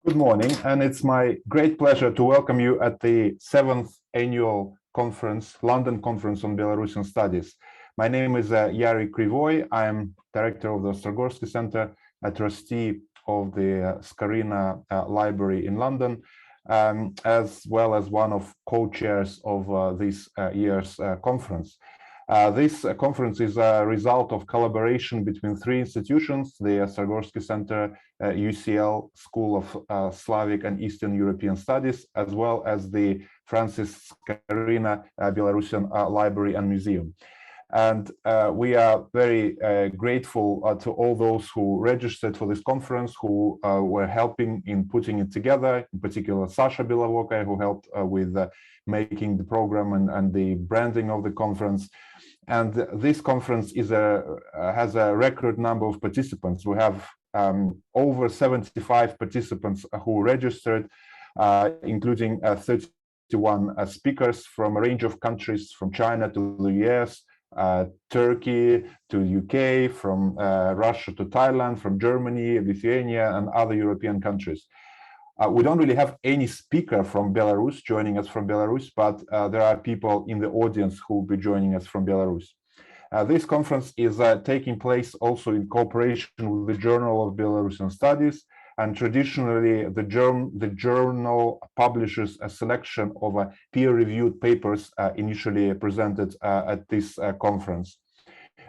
Good morning, and it's my great pleasure to welcome you at the 7th annual conference, London Conference on Belarusian Studies. My name is Yarik Kryvoi. I am director of the Ostrogorski Centre, a trustee of the Skaryna library in London, as well as one of co-chairs of this year's conference. This conference is a result of collaboration between three institutions: the Ostrogorski Centre, UCL School of Slavic and Eastern European Studies, as well as the Francis Skaryna Belarusian Library and Museum. And we are very grateful to all those who registered for this conference, who were helping in putting it together, in particular Sasha Bilovoka, who helped with making the program and the branding of the conference. And this conference has a record number of participants. We have over 75 participants who registered, including 31 speakers from a range of countries, from China to the US, Turkey to UK, from Russia to Thailand, from Germany, Lithuania, and other European countries. We don't really have any speaker from Belarus joining us from Belarus, but there are people in the audience who will be joining us from Belarus. This conference is taking place also in cooperation with the Journal of Belarusian Studies, and traditionally the journal publishes a selection of peer-reviewed papers initially presented at this conference.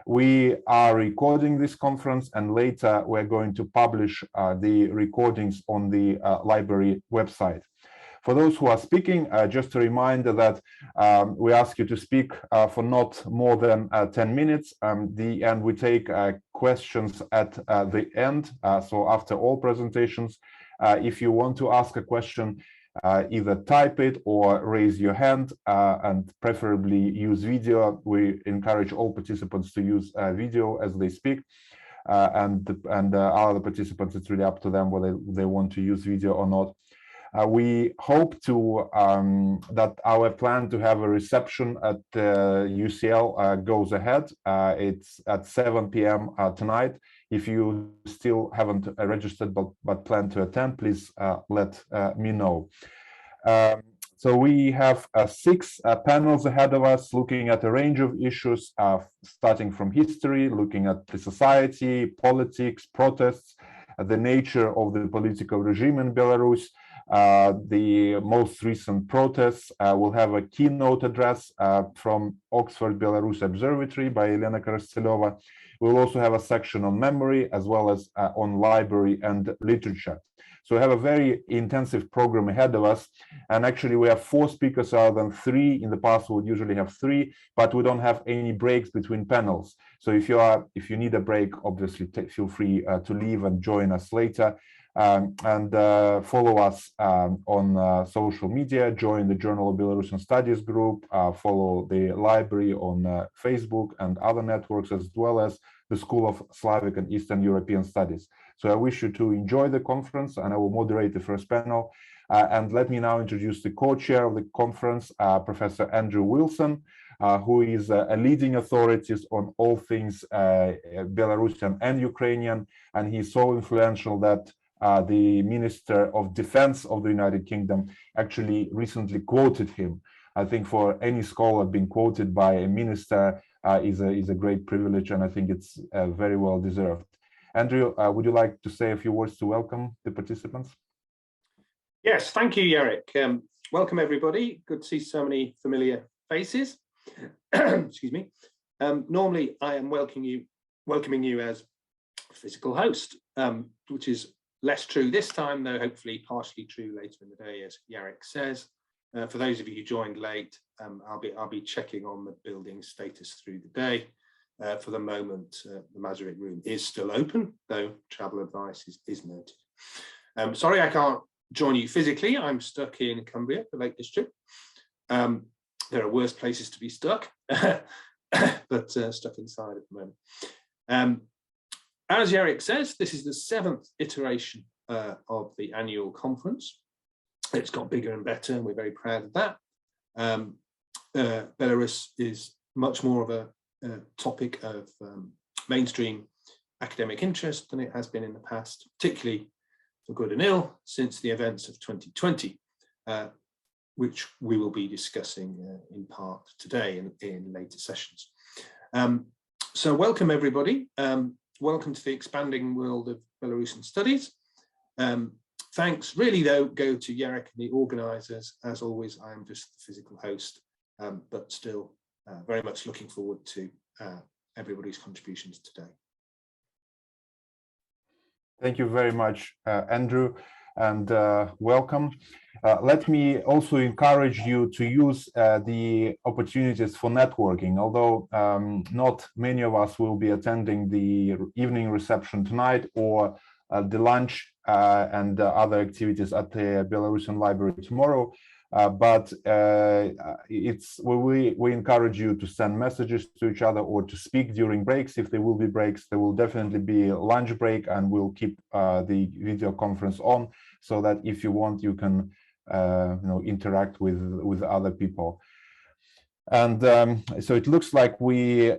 We are recording this conference, and later we're going to publish the recordings on the library website. For those who are speaking, just a reminder that we ask you to speak for not more than 10 minutes, and we take questions at the end, so after all presentations. If you want to ask a question, either type it or raise your hand, and preferably use video. We encourage all participants to use video as they speak, and other participants, it's really up to them whether they want to use video or not. We hope to that our plan to have a reception at UCL goes ahead. It's at 7 p.m. Tonight. If you still haven't registered but plan to attend, please let me know. So we have 6 panels ahead of us, looking at a range of issues, starting from history, looking at the society, politics, protests, the nature of the political regime in Belarus, the most recent protests. We'll have a keynote address from Oxford Belarus Observatory by Elena Korostelova. We'll also have a section on memory, as well as on library and literature. So we have a very intensive program ahead of us, and actually we have 4 speakers rather than 3. In the past we would usually have 3, but we don't have any breaks between panels. So if you need a break, obviously feel free to leave and join us later. And follow us on social media, join the Journal of Belarusian Studies group, follow the library on Facebook and other networks, as well as the School of Slavic and Eastern European Studies. So I wish you to enjoy the conference, and I will moderate the first panel. And let me now introduce the co-chair of the conference, Professor Andrew Wilson, who is a leading authority on all things Belarusian and Ukrainian, and he's so influential that the Minister of Defense of the United Kingdom actually recently quoted him. I think for any scholar being quoted by a minister is a great privilege, and I think it's very well deserved. Andrew, would you like to say a few words to welcome the participants? Yes, thank you, Yarik. Welcome, everybody. Good to see so many familiar faces. Excuse me. Normally, I am welcoming you as physical host, which is less true this time, though hopefully partially true later in the day, as Yarik says. For those of you who joined late, I'll be checking on the building status through the day. For the moment, the Masaryk room is still open, though travel advice is noted. Sorry I can't join you physically. I'm stuck in Cumbria, the Lake District. There are worse places to be stuck, but stuck inside at the moment. As Yarik says, this is the 7th iteration of the annual conference. It's got bigger and better, and we're very proud of that. Belarus is much more of a topic of mainstream academic interest than it has been in the past, particularly for good and ill since the events of 2020, which we will be discussing in part today in later sessions. So welcome everybody. Welcome to the expanding world of Belarusian studies. Thanks really though go to Yarik and the organisers. As always, I am just the physical host, but still very much looking forward to everybody's contributions today. Thank you very much, Andrew, and welcome. Let me also encourage you to use the opportunities for networking, although not many of us will be attending the evening reception tonight or the lunch and other activities at the Belarusian Library tomorrow. But we encourage you to send messages to each other or to speak during breaks. If there will be breaks, there will definitely be a lunch break, and we'll keep the video conference on so that if you want, you can interact with other people. And so it looks like we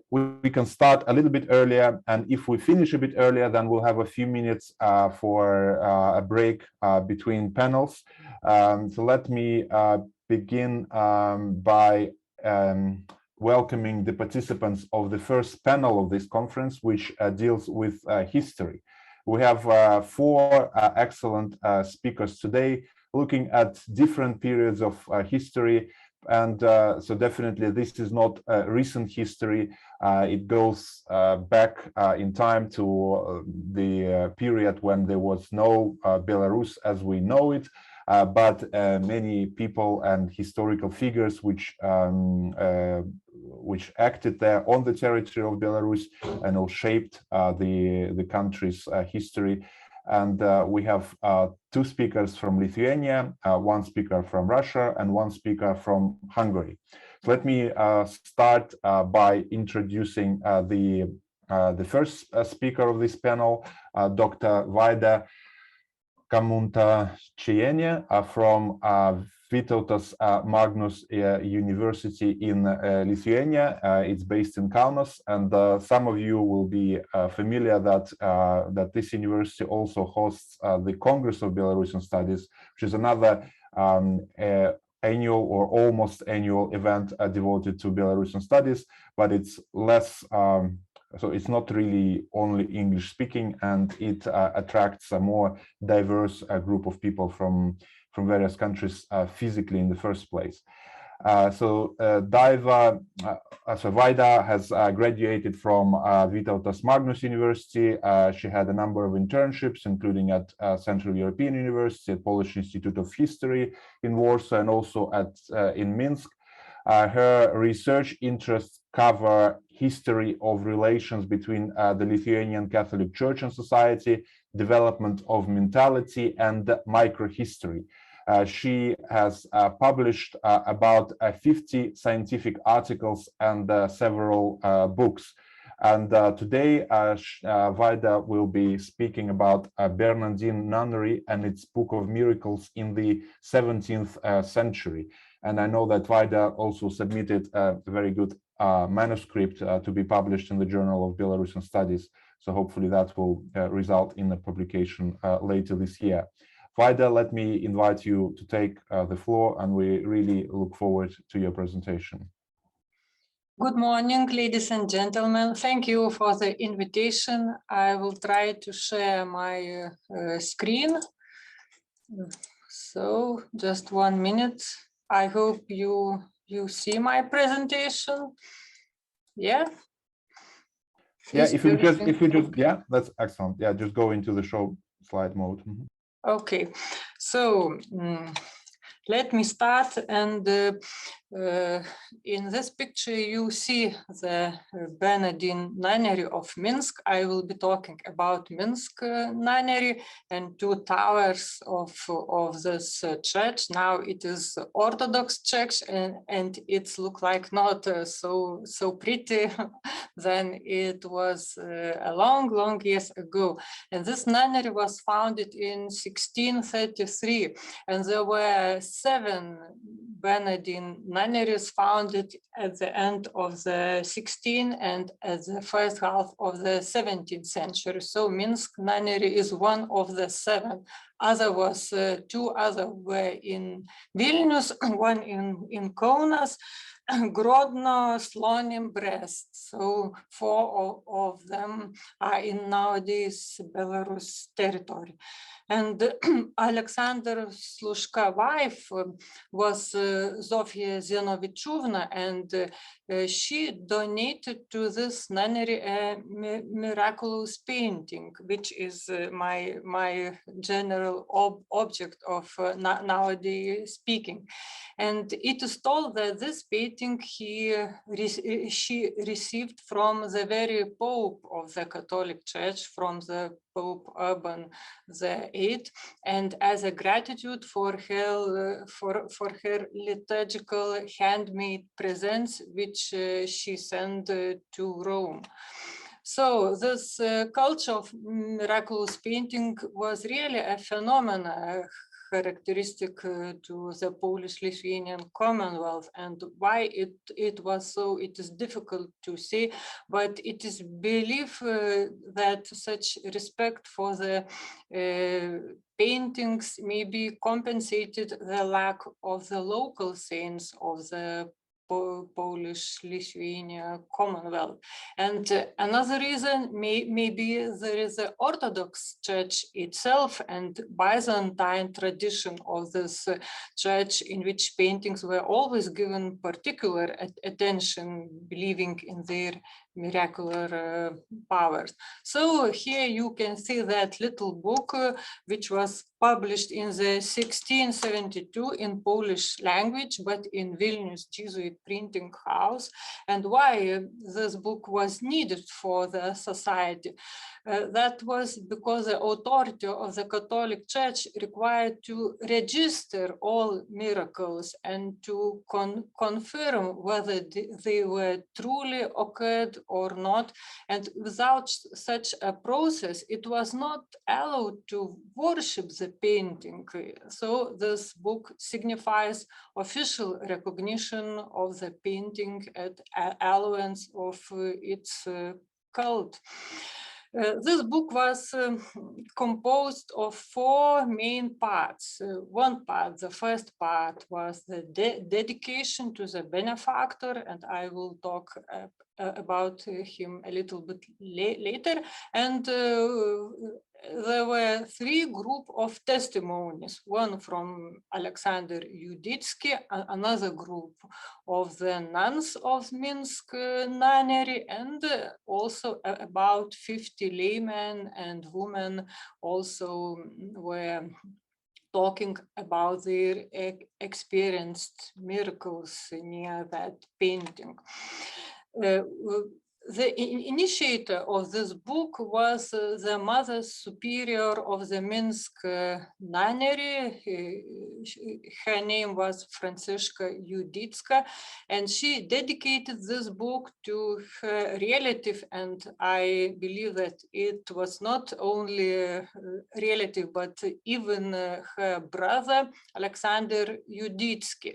can start a little bit earlier, and if we finish a bit earlier, then we'll have a few minutes for a break between panels. So let me begin by welcoming the participants of the first panel of this conference, which deals with history. We have four excellent speakers today, looking at different periods of history. And so definitely this is not recent history. It goes back in time to the period when there was no Belarus as we know it, but many people and historical figures which acted there on the territory of Belarus and all shaped the country's history. And we have two speakers from Lithuania, one speaker from Russia, and one speaker from Hungary. So let me start by introducing the first speaker of this panel, Dr. Vaida Kamuntaviciene from Vytautas Magnus University in Lithuania. It's based in Kaunas, and some of you will be familiar that this university also hosts the Congress of Belarusian Studies, which is another annual or almost annual event devoted to Belarusian studies, but it's less so it's not really only English speaking, and it attracts a more diverse group of people from various countries physically in the first place. So Vaida has graduated from Vytautas Magnus University. She had a number of internships, including at Central European University, at Polish Institute of History in Warsaw, and also in Minsk. Her research interests cover history of relations between the Lithuanian Catholic Church and society, development of mentality, and microhistory. She has published about 50 scientific articles and several books. And today, Vaida will be speaking about Bernardine Nunnery and its Book of Miracles in the 17th century. And I know that Vaida also submitted a very good manuscript to be published in the Journal of Belarusian Studies. So hopefully that will result in a publication later this year. Vaida, let me invite you to take the floor, and we really look forward to your presentation. Good morning, ladies and gentlemen. Thank you for the invitation. I will try to share my screen. So just 1 minute. I hope you see my presentation. Yeah. Yeah, if you just yeah, that's excellent. Yeah, just go into the show slide mode. Mm-hmm. Okay, so let me start, and in this picture you see the Bernardine Nunnery of Minsk. I will be talking about Minsk Nunnery and two towers of this church. Now it is Orthodox church, and it looks like not so pretty than it was a long years ago. And this nunnery was founded in 1633, and there were 7 Bernardine nunneries founded at the end of the 16th and at the first half of the 17th century. So Minsk nunnery is one of the 7. Two other were in Vilnius, one in Kaunas, Grodno, Slonim, Brest. So 4 of them are in nowadays Belarus territory. And Alexander Slushka's wife was Zofia Zenovichuvna, and she donated to this nunnery a miraculous painting, which is my general object of nowadays speaking. And it is told that this painting she received from the very Pope of the Catholic Church, from the Pope Urban VIII, and as a gratitude for her liturgical handmade presents, which she sent to Rome. So this culture of miraculous painting was really a phenomenon characteristic to the Polish-Lithuanian Commonwealth, and why it was so, it is difficult to say, but it is believed that such respect for the paintings maybe compensated the lack of the local saints of the Polish-Lithuania Commonwealth. And another reason maybe there is the Orthodox Church itself and Byzantine tradition of this church, in which paintings were always given particular attention, believing in their miracular powers. So here you can see that little book which was published in the 1672 in Polish language, but in Vilnius Jesuit printing house. And why this book was needed for the society? That was because the authority of the Catholic Church required to register all miracles and to confirm whether they were truly occurred or not. And without such a process, it was not allowed to worship the painting. So this book signifies official recognition of the painting and allowance of its cult. This book was composed of 4 main parts. One part, the first part, was the dedication to the benefactor, and I will talk about him a little bit later. And there were 3 groups of testimonies, one from Alexander Yuditsky, another group of the nuns of Minsk Nunnery, and also about 50 laymen and women also were talking about their experienced miracles near that painting. The initiator of this book was the Mother Superior of the Minsk Nunnery. Her name was Franziska Yuditska, and she dedicated this book to her relative, and I believe that it was not only a relative, but even her brother, Alexander Yuditsky.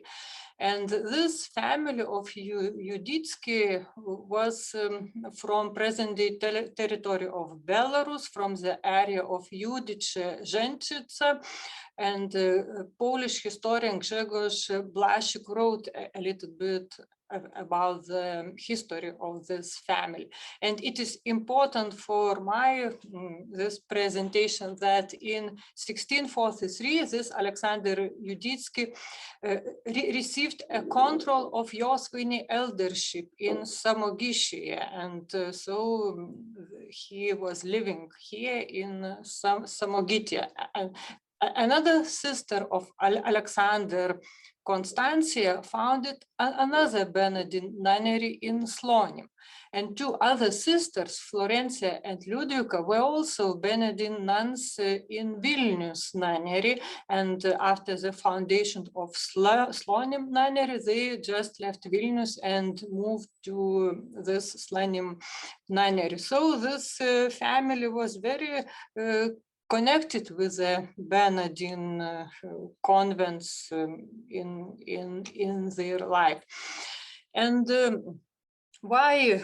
And this family of Yuditsky was from present-day territory of Belarus, from the area of Yudice-Zhenchice, and Polish historian Grzegorz Blasik wrote a little bit about the history of this family. And it is important for this presentation that in 1643, this Alexander Yuditsky received a control of Josvini eldership in Samogitia, and so he was living here in Samogitia. Another sister of Alexander, Constantia, founded another Bernardine nunnery in Slonim. And 2 other sisters, Florencia and Ludwika, were also Bernardine nuns in Vilnius Nunnery. And after the foundation of Slonim Nunnery, they just left Vilnius and moved to this Slonim Nunnery. So this family was very connected with the Bernardine convents in their life. And why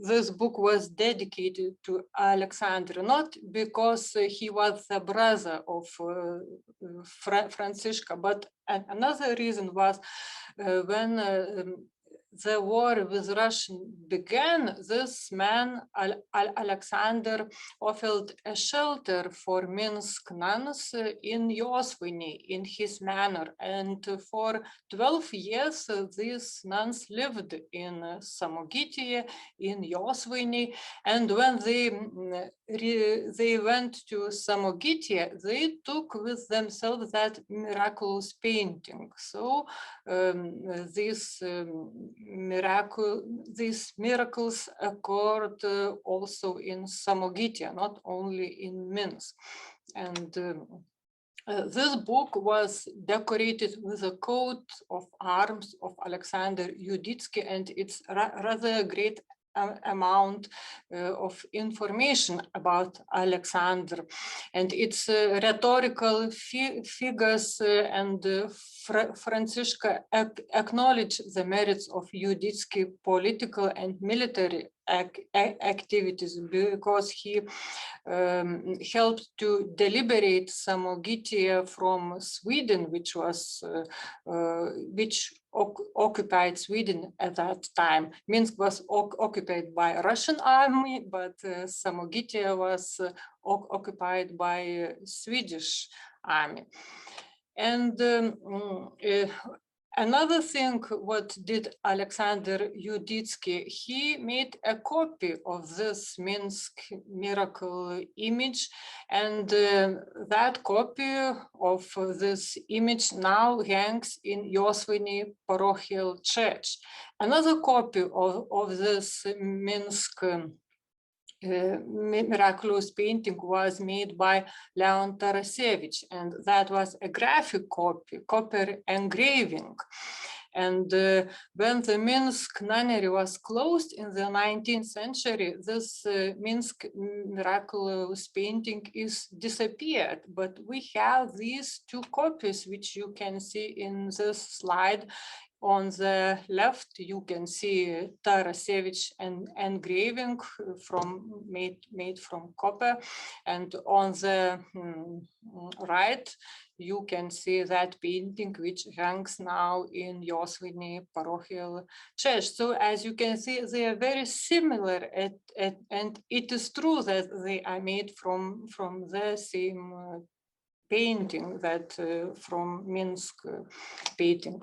this book was dedicated to Alexander? Not because he was the brother of Francisca, but another reason was when the war with Russia began, this man, Alexander, offered a shelter for Minsk nuns in Yosviny, in his manor. And for 12 years, these nuns lived in Samogitia, in Yosviny. And when they went to Samogitia, they took with themselves that miraculous painting. So these miracles occurred also in Samogitia, not only in Minsk. And this book was decorated with a coat of arms of Alexander Yuditsky, and it's rather great amount of information about Alexander, and its rhetorical figures and Francisca acknowledge the merits of Yuditsky political and military activities, because he helped to deliberate Samogitia from Sweden, which occupied Sweden at that time. Minsk was occupied by Russian army, but Samogitia was occupied by Swedish army. And another thing, what did Alexander Yuditsky? He made a copy of this Minsk miracle image, and that copy of this image now hangs in Yosviny parochial church. Another copy of this Minsk miraculous painting was made by Leon Tarasevich, and that was a graphic copy, copper engraving. And when the Minsk nunnery was closed in the 19th century, this Minsk miraculous painting is disappeared. But we have these two copies, which you can see in this slide. On the left, you can see Tarasevich engraving made from copper, and on the right, you can see that painting, which hangs now in Yosviny parochial church. So as you can see, they are very similar, and it is true that they are made from the same painting, that from Minsk painting.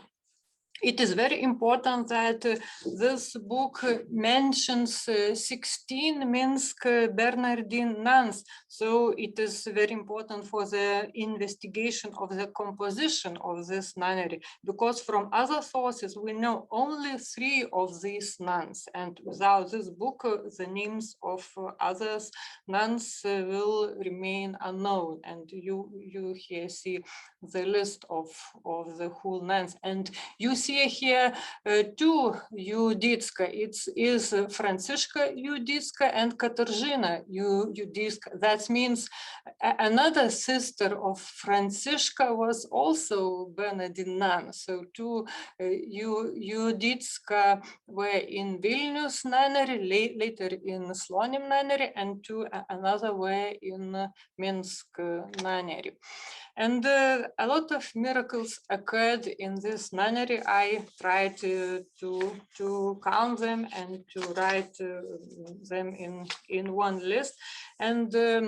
It is very important that this book mentions 16 Minsk Bernardine nuns. So it is very important for the investigation of the composition of this nunnery, because from other sources we know only 3 of these nuns, and without this book the names of others nuns will remain unknown. And you here see the list of the whole nuns, and you see here 2 Yuditska. It is Francisca Yuditska and Katarzyna Yuditska. That means another sister of Francisca was also Bernardine nun. So 2 Yuditska were in Vilnius nunnery, later in Slonim nunnery, and 2 another were in Minsk nunnery. And a lot of miracles occurred in this nunnery. I tried to count them and to write them in one list. And they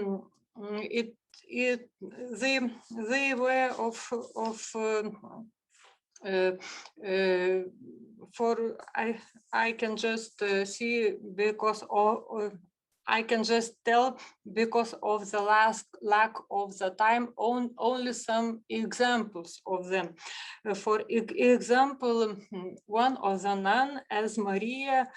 were I can just see, because I can just tell, because of the lack of the time, only some examples of them. For example, one of the nun, as Maria,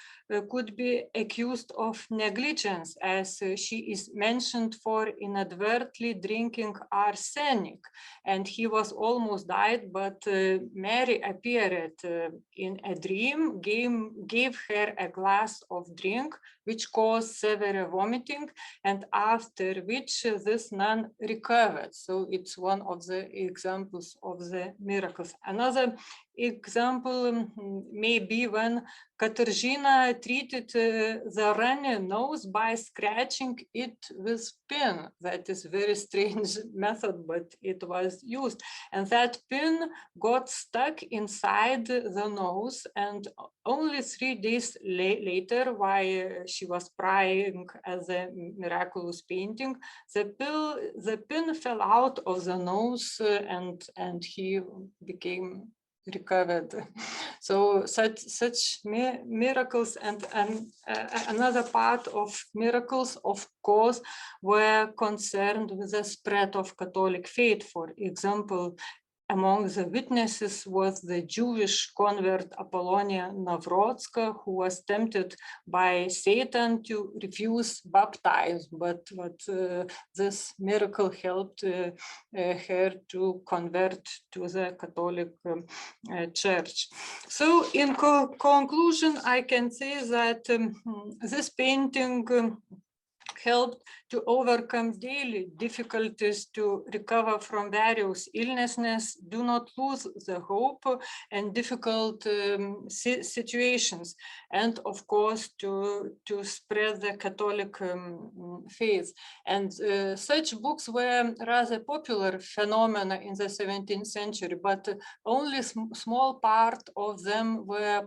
could be accused of negligence, as she is mentioned for inadvertently drinking arsenic, and he was almost died, but Mary appeared in a dream, gave her a glass of drink, which caused severe vomiting, and after which this nun recovered. So it's one of the examples of the miracles. Another example may be when Katarzyna treated the runny nose by scratching it with pin. That is very strange method, but it was used. And that pin got stuck inside the nose, and only 3 days later, while she was praying as a miraculous painting, the pin fell out of the nose, and he became recovered. So such miracles, and another part of miracles, of course, were concerned with the spread of Catholic faith. For example, among the witnesses was the Jewish convert Apollonia Nawrocka, who was tempted by Satan to refuse baptize, but this miracle helped her to convert to the Catholic Church. So in conclusion, I can say that this painting helped to overcome daily difficulties, to recover from various illnesses, do not lose the hope in difficult situations, and of course to spread the Catholic faith. And such books were rather popular phenomena in the 17th century, but only small part of them were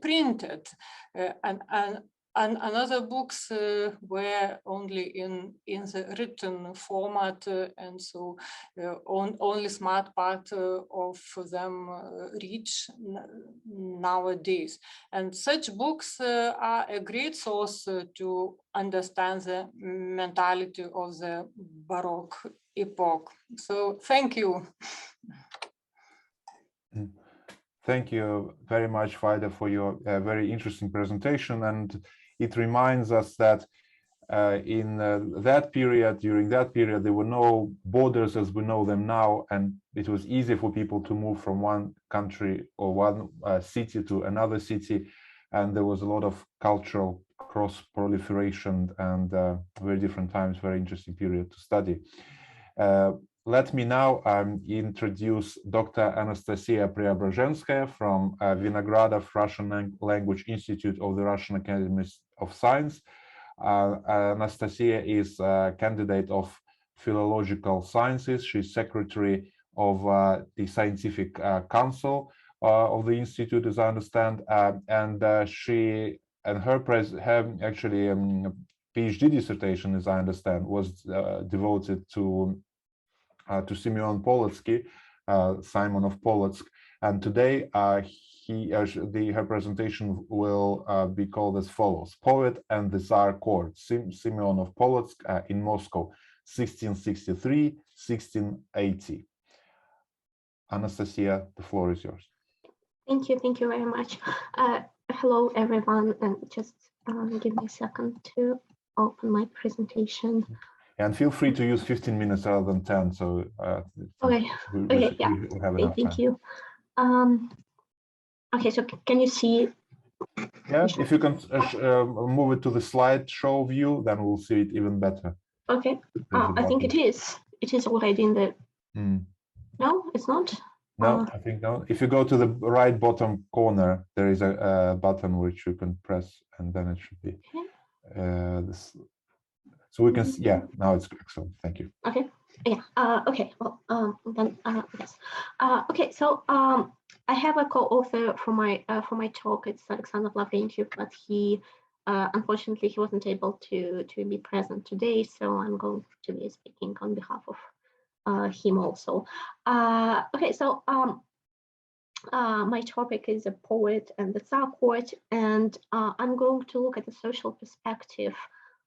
printed, and another books were only in the written format, and so only smart part of them reach nowadays. And such books are a great source to understand the mentality of the Baroque epoch. So thank you. Thank you very much, Vaida, for your very interesting presentation. And it reminds us that in that period, during that period, there were no borders as we know them now, and it was easy for people to move from one country or one city to another city, and there was a lot of cultural cross-proliferation and very different times, very interesting period to study. Let me now introduce Dr. Anastasia Preobrazhenskaya from Vinogradov Russian Language Institute of the Russian Academy of Science. Anastasia is a candidate of philological sciences. She's secretary of the scientific council of the institute, as I understand, and her PhD dissertation, as I understand, was devoted to Simeon Polotsk, Simon of Polotsk, and today her presentation will be called as follows: Poet and the Tsar Court, Simeon of Polotsk in Moscow, 1663-1680. Anastasia, the floor is yours. Thank you very much. Hello everyone, and just give me a second to open my presentation. And feel free to use 15 minutes rather than 10. So okay, yeah. We have enough thank time. you. Okay, so can you see? Yeah, if you can move it to the slideshow view, then we'll see it even better. Okay, I think it is. It is already in the. No, it's not. No, I think no. If you go to the right bottom corner, there is a button which you can press, and then it should be. This. So we can, yeah, now it's excellent. Thank you. Okay. Yeah. Okay. Well, then yes. Okay. So I have a co-author for my talk. It's Alexander Lavrentyuk, but he unfortunately he wasn't able to be present today. So I'm going to be speaking on behalf of him also. Okay. So my topic is a poet and the Tsar Court, and I'm going to look at the social perspective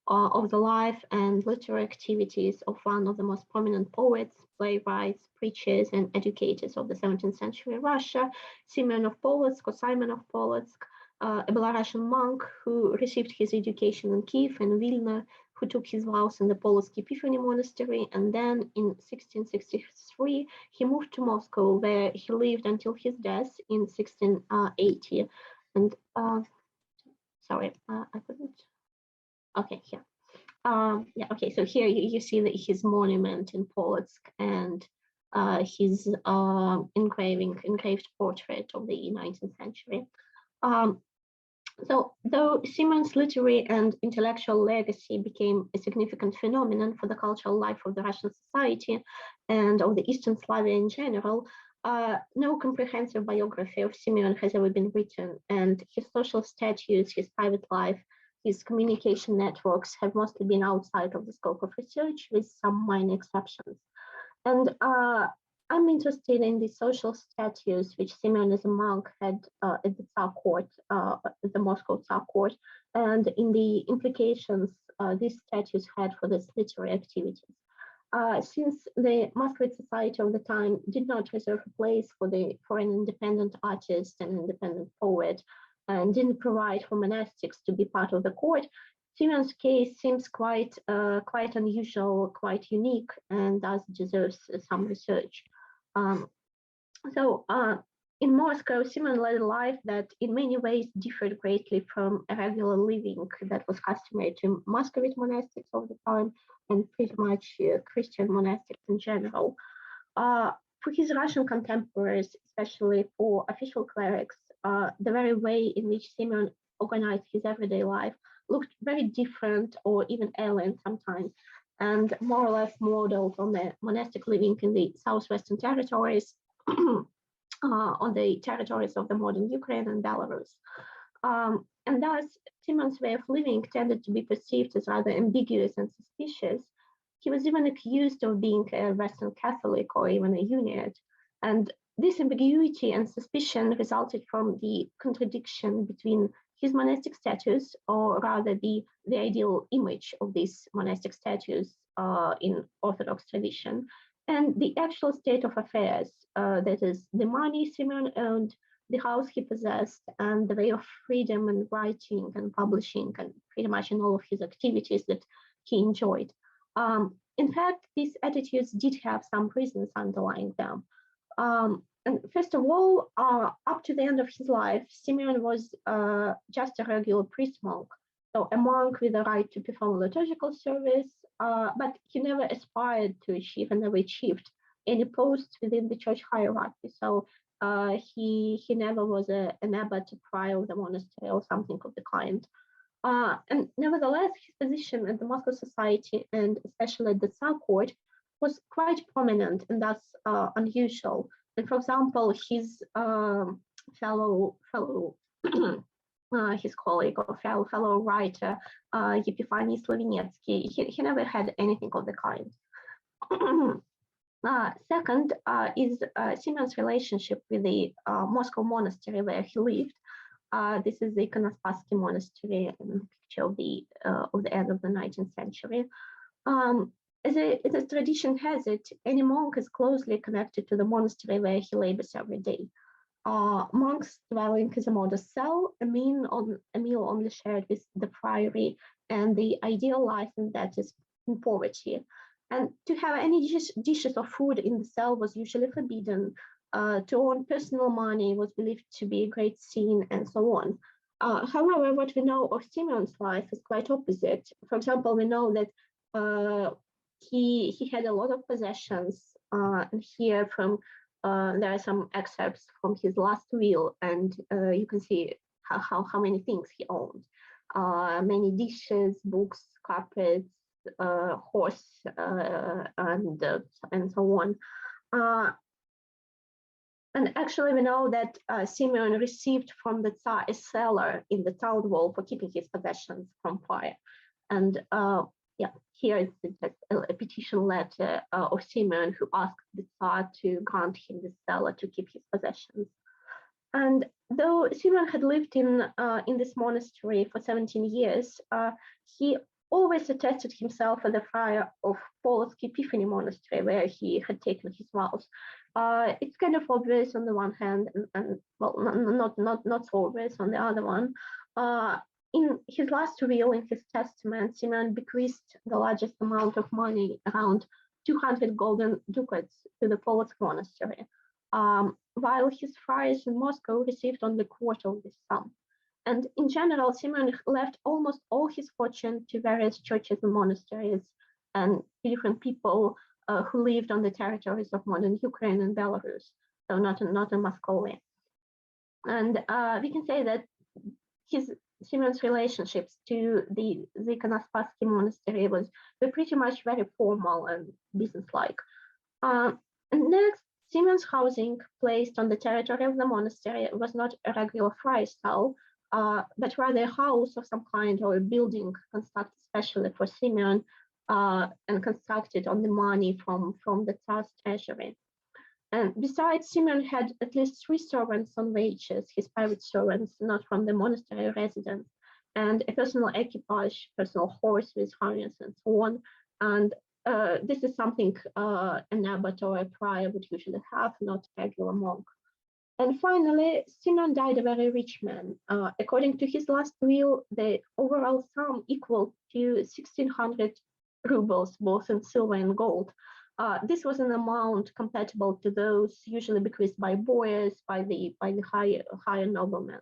of the life and literary activities of one of the most prominent poets, playwrights, preachers, and educators of the 17th century Russia, Simeon of Polotsk, or Simon of Polotsk, a Belarusian monk who received his education in Kiev and Vilna, who took his vows in the Polotsk Epiphany Monastery, and then in 1663 he moved to Moscow, where he lived until his death in 1680. And sorry, I couldn't. Okay, here. Yeah, okay, so here you see that his monument in Polotsk and his engraved portrait of the 19th century. So though Simeon's literary and intellectual legacy became a significant phenomenon for the cultural life of the Russian society and of the Eastern Slavia in general, no comprehensive biography of Simeon has ever been written, and his social status, his private life, his communication networks have mostly been outside of the scope of research, with some minor exceptions. And I'm interested in the social status which Simeon as a monk had at the Tsar court, at the Moscow Tsar court, and in the implications this status had for this literary activities. Since the Muscovite society of the time did not reserve a place for an independent artist and independent poet, and didn't provide for monastics to be part of the court, Simeon's case seems quite unusual, quite unique, and thus deserves some research. In Moscow, Simeon led a life that in many ways differed greatly from a regular living that was customary to Muscovite monastics of the time and pretty much Christian monastics in general. For his Russian contemporaries, especially for official clerics, the very way in which Simeon organized his everyday life looked very different or even alien sometimes, and more or less modeled on the monastic living in the southwestern territories, on the territories of the modern Ukraine and Belarus. And thus, Simeon's way of living tended to be perceived as rather ambiguous and suspicious. He was even accused of being a Western Catholic or even a Unit. And this ambiguity and suspicion resulted from the contradiction between his monastic status, or rather the ideal image of this monastic status in Orthodox tradition, and the actual state of affairs, that is, the money Simeon owned, the house he possessed, and the way of freedom and writing and publishing and pretty much in all of his activities that he enjoyed. In fact, these attitudes did have some reasons underlying them. And first of all, up to the end of his life, Simeon was just a regular priest monk, so a monk with the right to perform liturgical service, but he never aspired to achieve and never achieved any posts within the church hierarchy. So he never was an abbot, a prior of the monastery, or something of the kind. And nevertheless, his position at the Moscow Society, and especially at the Tsar court, was quite prominent and thus unusual. And for example, his his colleague or fellow writer, Epiphanes Slavonetsky, he never had anything of the kind. Second is Simeon's relationship with the Moscow monastery where he lived. This is the Ikonospassky monastery in the picture of the end of the 19th century. As the tradition has it, any monk is closely connected to the monastery where he labors every day. Monks dwelling in a modest cell, a meal only shared with the priory, and the ideal life in that is in poverty. And to have any dishes of food in the cell was usually forbidden. To earn personal money was believed to be a great sin, and so on. However, what we know of Simeon's life is quite opposite. For example, we know that he had a lot of possessions, and here there are some excerpts from his last will, and you can see how many things he owned. Many dishes, books, carpets, horse, and so on. And actually, we know that Simeon received from the Tsar a cellar in the town wall for keeping his possessions from fire. And yeah, here is a petition letter of Simeon, who asked the Tsar to grant him the cellar to keep his possessions. And though Simeon had lived in this monastery for 17 years, he always attested himself as the friar of Polotsk Epiphany Monastery, where he had taken his vows. It's kind of obvious on the one hand, and well, not so obvious on the other one. In his last will, in his testament, Simeon bequeathed the largest amount of money, around 200 golden ducats, to the Polotsk monastery, while his friars in Moscow received only a quarter of this sum. And in general, Simeon left almost all his fortune to various churches and monasteries and different people who lived on the territories of modern Ukraine and Belarus, so not in Moscow. And we can say that Simeon's relationships to the Ikonospassky monastery were pretty much very formal and businesslike. And next, Simeon's housing placed on the territory of the monastery was not a regular freistyle, but rather a house of some kind or a building constructed specially for Simeon and constructed on the money from the Tsar's treasury. And besides, Simeon had at least 3 servants on wages, his private servants, not from the monastery residence, and a personal equipage, personal horse with harness and so on. And this is something an abbot or a prior would usually have, not a regular monk. And finally, Simeon died a very rich man. According to his last will, the overall sum equal to 1,600 rubles, both in silver and gold. This was an amount compatible to those usually bequeathed by boyars, by the higher noblemen.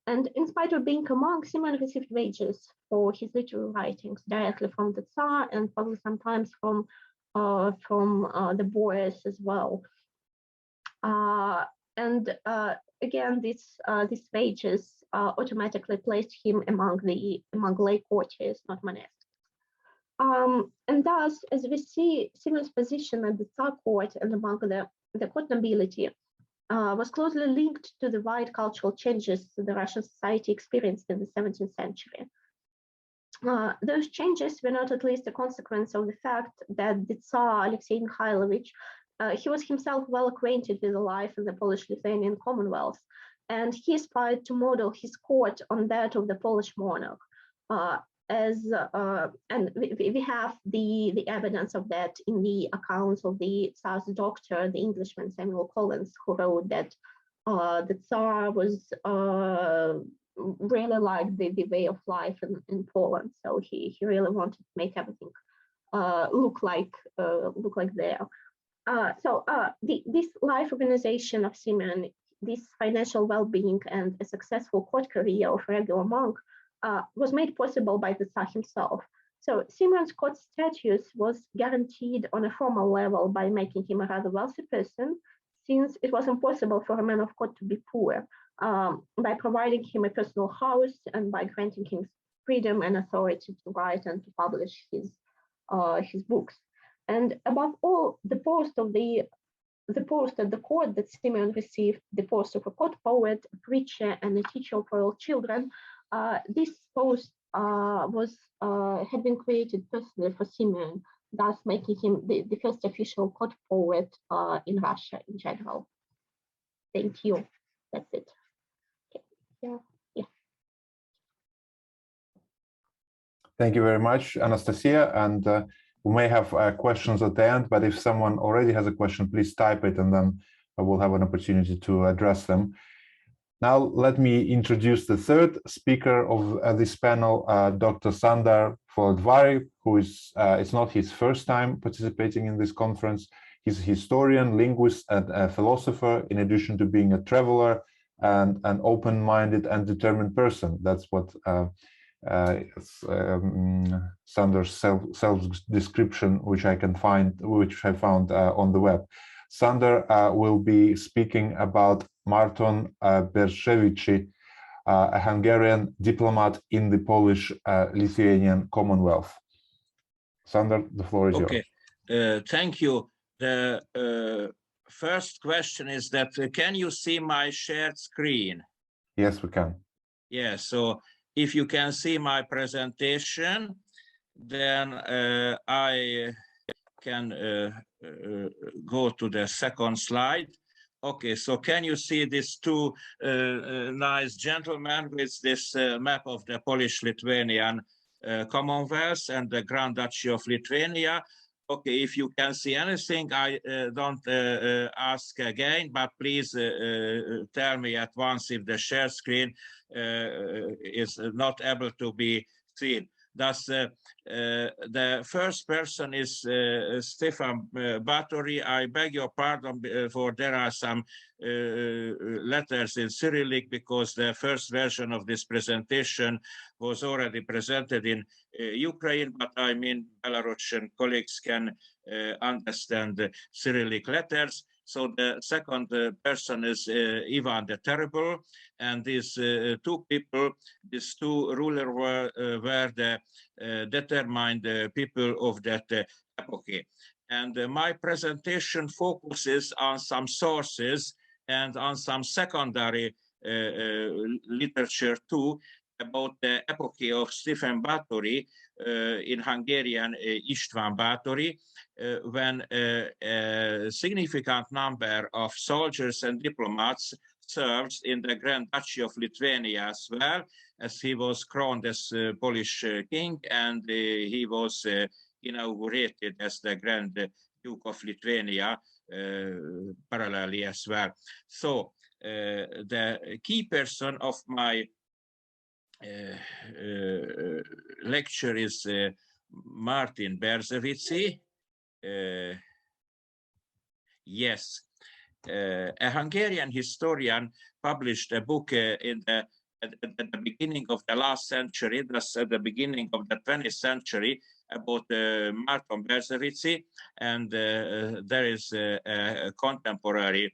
And in spite of being a monk, Simeon received wages for his literary writings directly from the Tsar and probably sometimes from the boyars as well. Again, these wages automatically placed him among lay courtiers, not monastics. And thus, as we see, Simeon's position at the Tsar court and among the court nobility was closely linked to the wide cultural changes the Russian society experienced in the 17th century. Those changes were not at least a consequence of the fact that the Tsar Alexei Mikhailovich, he was himself well acquainted with the life in the Polish-Lithuanian Commonwealth, and he aspired to model his court on that of the Polish monarch. And we have the evidence of that in the accounts of the Tsar's doctor, the Englishman Samuel Collins, who wrote that the Tsar was really liked the way of life in Poland. So he really wanted to make everything look like there. This life organization of Simeon, this financial well-being and a successful court career of a regular monk was made possible by the Tsar himself. So Simeon's court status was guaranteed on a formal level by making him a rather wealthy person, since it was impossible for a man of court to be poor, by providing him a personal house and by granting him freedom and authority to write and to publish his books. And above all, the post at the court that Simeon received, the post of a court poet, a preacher, and a teacher of royal children, this post had been created personally for Simeon, thus making him the first official court poet in Russia in general. Thank you. That's it. Okay. Yeah. Thank you very much, Anastasia. And we may have questions at the end, but if someone already has a question, please type it and then I will have an opportunity to address them. Now, let me introduce the third speaker of this panel, Dr. Sándor Földvári, who is, it's not his first time participating in this conference. He's a historian, linguist, and a philosopher, in addition to being a traveler and an open-minded and determined person. That's what Sándor's self-description, which I found on the web. Sándor will be speaking about Marton Berzeviczy, a Hungarian diplomat in the Polish-Lithuanian Commonwealth. Sándor, the floor is yours. Okay, thank you. The first question is that can you see my shared screen? Yes, we can. Yeah, so if you can see my presentation, then I can go to the second slide. Okay, so can you see these two nice gentlemen with this map of the Polish-Lithuanian Commonwealth and the Grand Duchy of Lithuania? Okay, if you can see anything, I don't ask again, but please tell me at once if the share screen is not able to be seen. Thus, the first person is Stefan Báthory. I beg your pardon for there are some letters in Cyrillic because the first version of this presentation was already presented in Ukraine, but I mean Belarusian colleagues can understand the Cyrillic letters. So the second person is Ivan the Terrible, and these two people, these two rulers were the determined people of that epoch. And my presentation focuses on some sources and on some secondary literature too about the epoch of Stefan Báthory, in Hungarian István Báthory, when a significant number of soldiers and diplomats served in the Grand Duchy of Lithuania as well, as he was crowned as Polish king, and he was inaugurated as the Grand Duke of Lithuania parallelly as well. So the key person of my lecture is Martin Berzeviczy. Yes, a Hungarian historian published a book at the beginning of the last century, thus at the beginning of the 20th century, about Martin Berzeviczy, and there is a contemporary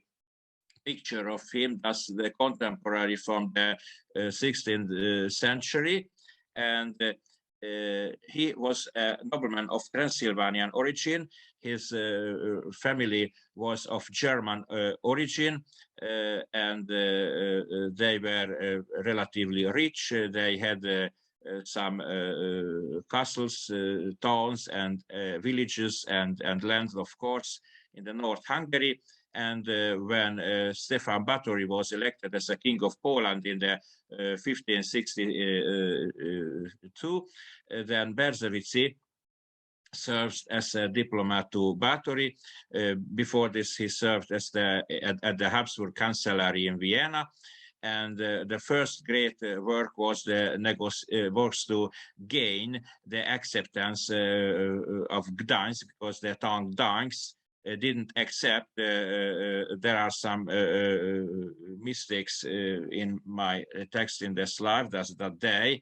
picture of him, thus the contemporary from the 16th century, and he was a nobleman of Transylvanian origin. His family was of German origin, and they were relatively rich. They had some castles, towns, and villages, and lands, of course, in the North Hungary. And when Stefan Báthory was elected as a king of Poland in the 1562, then Berzeviczy served as a diplomat to Báthory. Before this, he served as at the Habsburg Chancellery in Vienna. And the first great work was works to gain the acceptance of Gdańsk, because the town Gdańsk didn't accept. There are some mistakes in my text in the slide, that they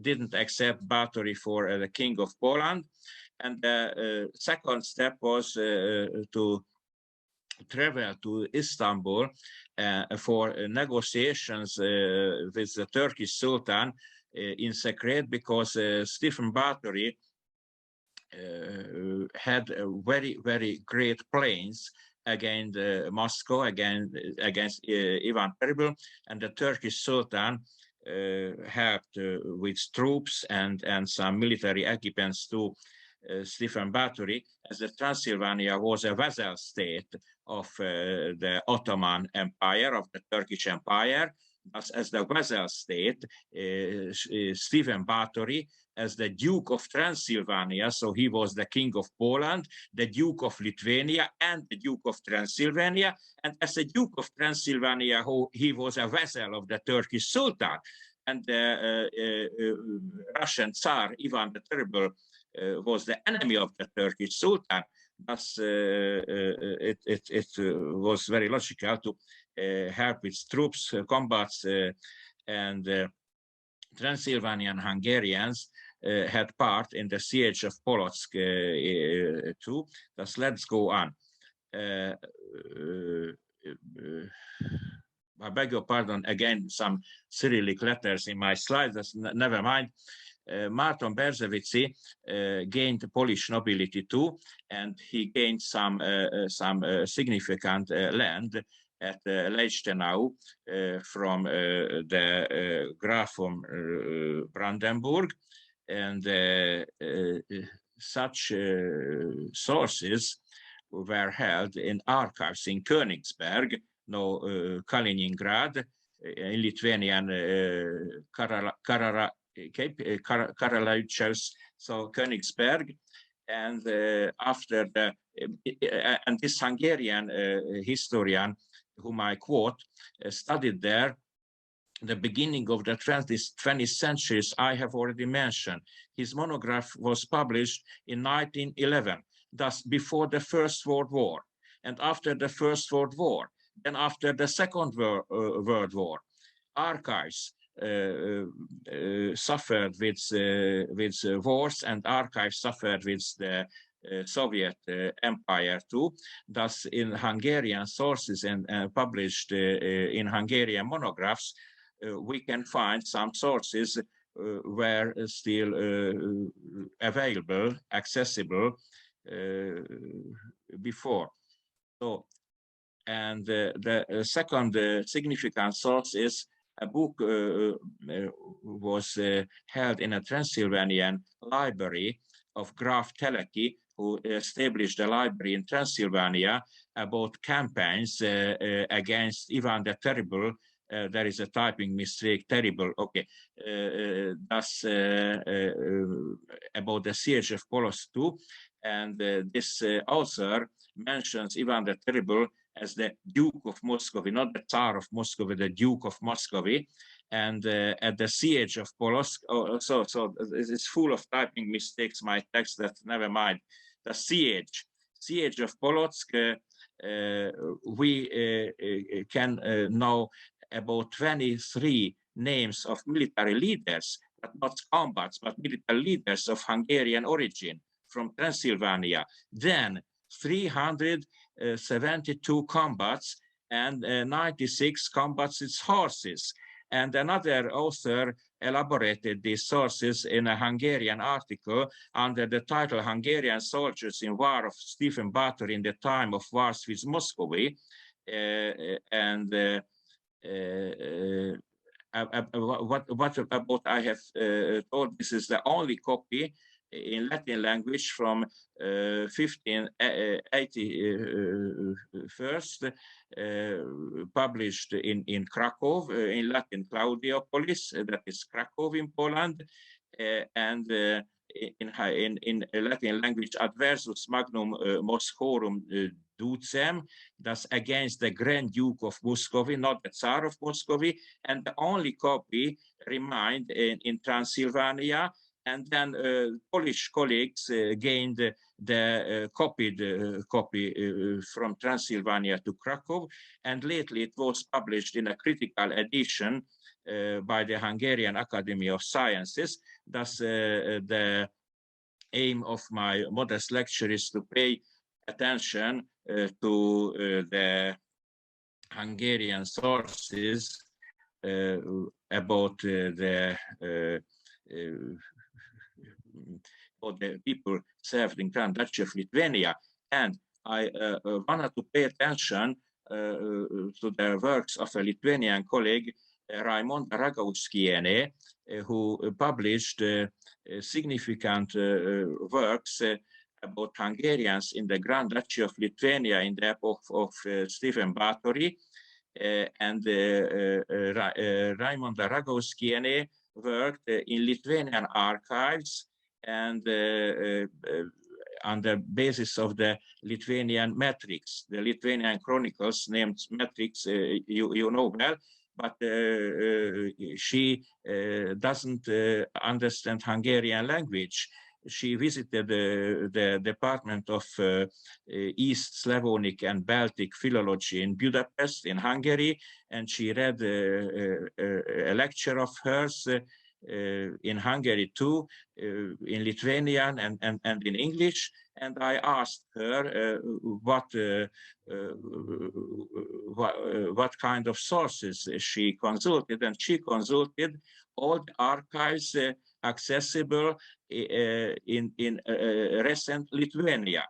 didn't accept Báthory for the king of Poland. And the second step was to travel to Istanbul for negotiations with the Turkish Sultan in secret, because Stefan Báthory had very, very great plans against Moscow, against Ivan Terrible, and the Turkish Sultan helped with troops and some military equipments to Stefan Báthory, as the Transylvania was a vassal state of the Ottoman Empire, of the Turkish Empire. Thus, as the vassal state, Stefan Báthory, as the Duke of Transylvania, so he was the King of Poland, the Duke of Lithuania, and the Duke of Transylvania. And as the Duke of Transylvania, he was a vassal of the Turkish Sultan. And the Russian Tsar, Ivan the Terrible, was the enemy of the Turkish Sultan. Thus, it was very logical to help its troops, combats, and Transylvanian Hungarians had part in the siege of Polotsk too. Thus, let's go on. I beg your pardon, again, some Cyrillic letters in my slides, never mind. Martin Berzeviczy gained Polish nobility too, and he gained some significant land at Leichenau from the Graf von Brandenburg, and such sources were held in archives in Königsberg, no Kaliningrad, in Lithuanian Karalichos, so Königsberg, and after the and this Hungarian historian, whom I quote, studied there the beginning of the 20th century, I have already mentioned. His monograph was published in 1911, thus before the First World War. And after the First World War, then after the Second World War, archives suffered with wars, and archives suffered with the Soviet Empire too. Thus, in Hungarian sources and published in Hungarian monographs, we can find some sources were still available, accessible before. So, and the second significant source is a book was held in a Transylvanian library of Graf Teleki, who established a library in Transylvania about campaigns against Ivan the Terrible. There is a typing mistake, terrible, okay. Thus, about the siege of Polotsk too. And this author mentions Ivan the Terrible as the Duke of Muscovy, not the Tsar of Muscovy, the Duke of Muscovy. And at the siege of Polotsk, so it's full of typing mistakes, my text, that never mind. The siege of Polotsk, we can know about 23 names of military leaders, but not combats, but military leaders of Hungarian origin from Transylvania. Then 372 combats and 96 combats with horses. And another author elaborated these sources in a Hungarian article under the title Hungarian Soldiers in War of Stephen Báthory in the Time of Wars with Muscovy. What about I have told, this is the only copy in Latin language from 1581, published in Krakow, in Latin Claudiopolis, that is Krakow in Poland, and in Latin language Adversus Magnum Moschorum Ducem, thus against the Grand Duke of Muscovy, not the Tsar of Muscovy, and the only copy remained in Transylvania. And then Polish colleagues gained the copied copy from Transylvania to Krakow, and lately it was published in a critical edition by the Hungarian Academy of Sciences. Thus, the aim of my modest lecture is to pay attention to the Hungarian sources about the people served in Grand Duchy of Lithuania. And I wanted to pay attention to the works of a Lithuanian colleague, Raimonda Ragauskiene, who published significant works about Hungarians in the Grand Duchy of Lithuania in the epoch of Stephen Báthory. And Raimonda Ragauskiene worked in Lithuanian archives and on the basis of the Lithuanian metrics, the Lithuanian chronicles named metrics, you know well, but she doesn't understand Hungarian language. She visited the Department of East Slavonic and Baltic Philology in Budapest, in Hungary, and she read a lecture of hers in Hungary too, in Lithuanian and in English. And I asked her what kind of sources she consulted, and she consulted all the archives accessible in recent Lithuania.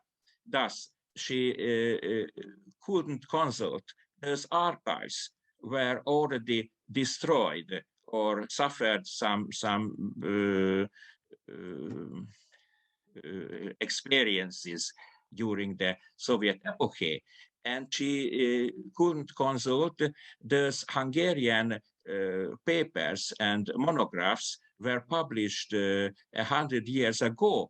Thus, she couldn't consult those archives were already destroyed or suffered some experiences during the Soviet epoch, and she couldn't consult those Hungarian papers and monographs were published 100 years ago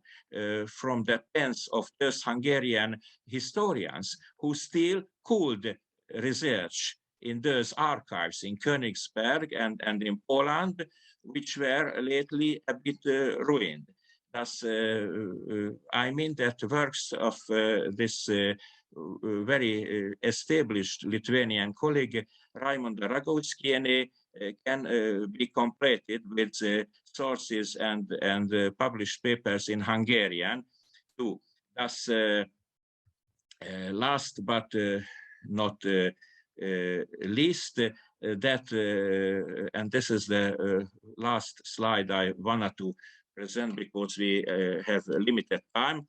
from the pens of those Hungarian historians who still could research in those archives in Königsberg and in Poland, which were lately a bit ruined. Thus, I mean that works of this very established Lithuanian colleague Raimonda Ragauskiene can be completed with sources and published papers in Hungarian too. Thus, last but not least, that and this is the last slide I wanted to present because we have a limited time.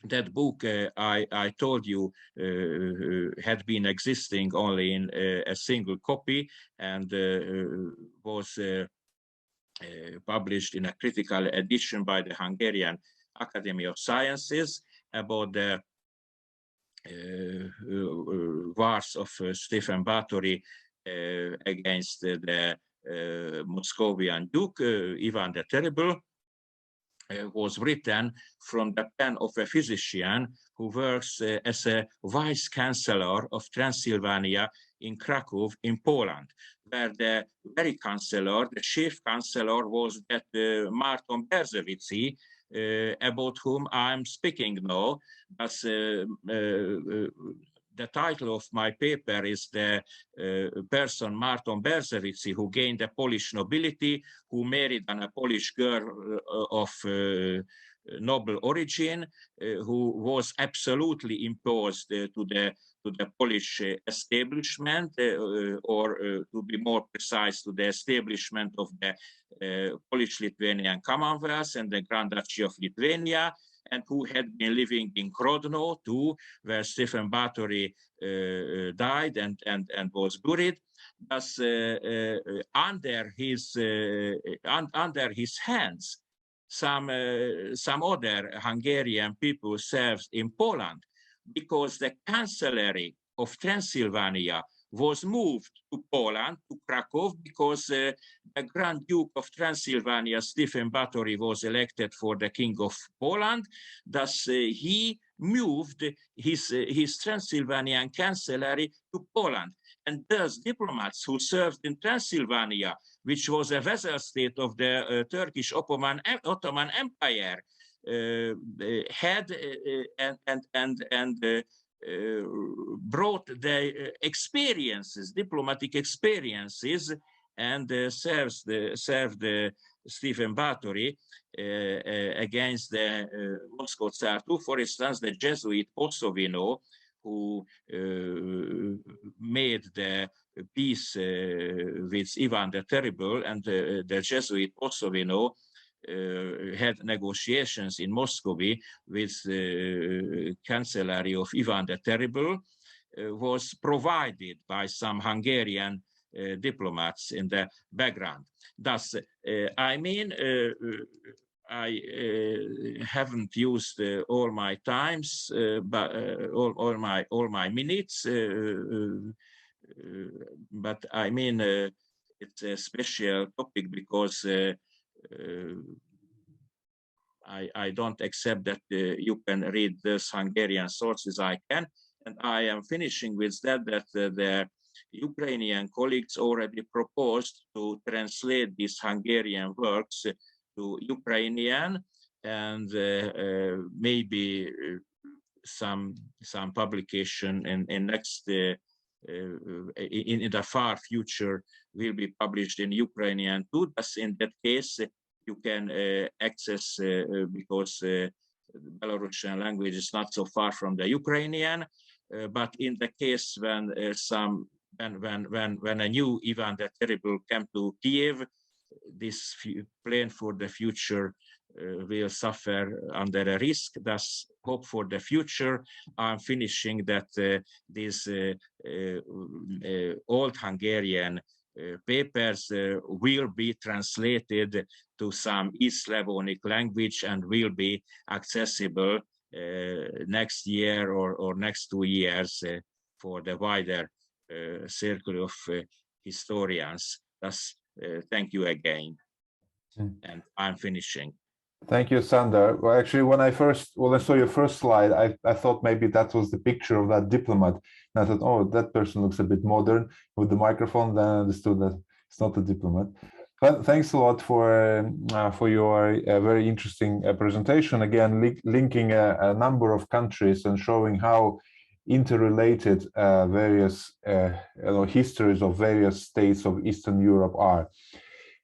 That book I told you had been existing only in a single copy and was published in a critical edition by the Hungarian Academy of Sciences about the wars of Stephen Báthory against the Muscovian Duke, Ivan the Terrible, was written from the pen of a physician who works as a vice chancellor of Transylvania in Krakow in Poland, where the very chancellor, the chief chancellor, was that Marton Berzeviczy, about whom I'm speaking now. As the title of my paper is the person Marton Berzeviczy, who gained the Polish nobility, who married a Polish girl of noble origin, who was absolutely imposed to the Polish establishment, or to be more precise, to the establishment of the Polish-Lithuanian Commonwealth and the Grand Duchy of Lithuania, and who had been living in Grodno too, where Stephen Báthory died and was buried. Thus, under his hands, some other Hungarian people served in Poland, because the Chancellery of Transylvania was moved to Poland, to Krakow, because the Grand Duke of Transylvania, Stephen Báthory, was elected for the King of Poland. Thus, he moved his Transylvanian Chancellery to Poland. And those diplomats who served in Transylvania, which was a vassal state of the Turkish Ottoman Empire, had brought their experiences, diplomatic experiences, and served Stephen Báthory against the Moscow Tsar too. For instance, the Jesuit Ossovino, who made the peace with Ivan the Terrible, and the Jesuit Ossovino had negotiations in Muscovy with the Chancellery of Ivan the Terrible, was provided by some Hungarian diplomats in the background. Thus, I mean, I haven't used all my times, but all my minutes. But I mean, it's a special topic because I don't accept that you can read those Hungarian sources. I can, and I am finishing with that the Ukrainian colleagues already proposed to translate these Hungarian works to Ukrainian, and maybe some publication in next in the far future will be published in Ukrainian too. Thus, in that case, you can access because Belarusian language is not so far from the Ukrainian. But in the case when when a new Ivan the Terrible came to Kiev, this plan for the future will suffer under a risk. Thus, hope for the future. I'm finishing that these old Hungarian papers will be translated to some East Slavonic language and will be accessible next year or next 2 years for the wider circle of historians. Thus, thank you again. And I'm finishing. Thank you, Sándor. Well, actually, when I saw your first slide, I thought maybe that was the picture of that diplomat. And I thought, oh, that person looks a bit modern with the microphone. Then I understood that it's not a diplomat. But thanks a lot for your very interesting presentation. Again, linking a number of countries and showing how interrelated various histories of various states of Eastern Europe are.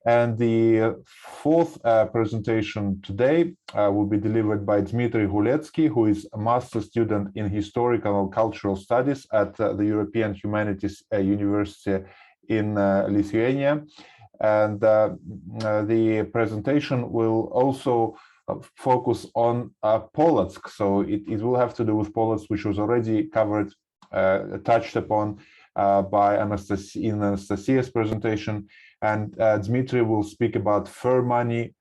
And the fourth presentation today will be delivered by Dmitry Huletsky, who is a master's student in historical and cultural studies at the European Humanities University in Lithuania. And the presentation will also focus on Polotsk. So it will have to do with Polotsk, which was already covered, touched upon by Anastasia in Anastasia's presentation. And Dmitry will speak about fur money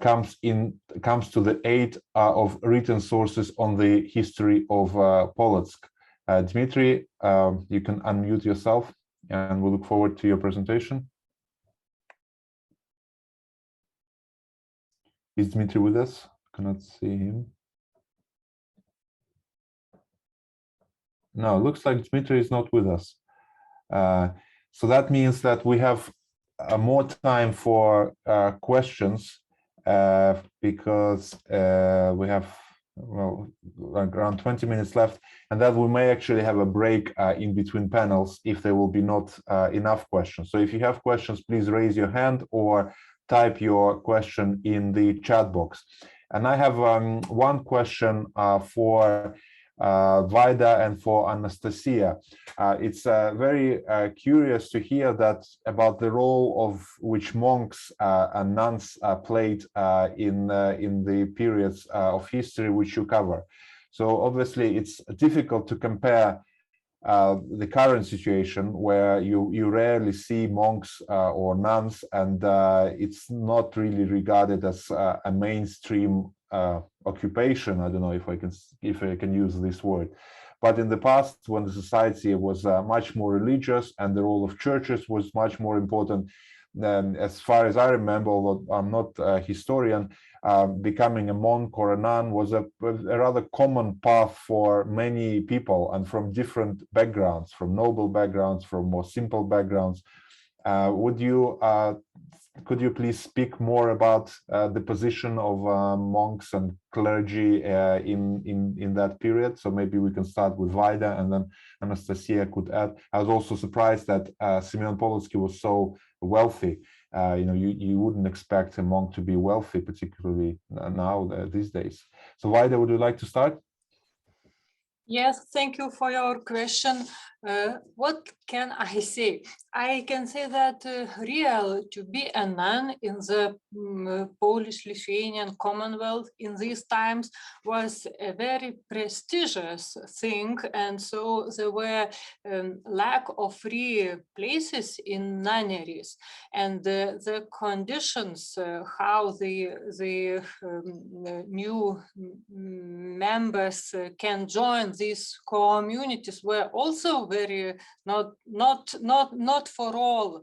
comes to the aid of written sources on the history of Polotsk. Dmitry, you can unmute yourself, and we look forward to your presentation. Is Dmitry with us? Cannot see him. No, looks like Dmitry is not with us. So that means that we have more time for questions because we have, well, like around 20 minutes left, and that we may actually have a break in between panels if there will be not enough questions. So if you have questions, please raise your hand or type your question in the chat box. And I have one question for Vaida and for Anastasia. It's very curious to hear that about the role of which monks and nuns played in the periods of history which you cover. So obviously it's difficult to compare the current situation where you rarely see monks or nuns, and it's not really regarded as a mainstream occupation. I don't know if I can use this word, but in the past, when the society was much more religious and the role of churches was much more important, as far as I remember, although I'm not a historian, becoming a monk or a nun was a rather common path for many people, and from different backgrounds, from noble backgrounds, from more simple backgrounds. Could you please speak more about the position of monks and clergy in that period? So maybe we can start with Vaida, and then Anastasia could add. I was also surprised that Simeon Polotsk was so wealthy. You wouldn't expect a monk to be wealthy, particularly now these days. So Vaida, would you like to start? Yes, thank you for your question. What can I say? I can say that real to be a nun in the Polish-Lithuanian Commonwealth in these times was a very prestigious thing, and so there were lack of free places in nunneries, and the conditions how the new members can join these communities were also very not for all,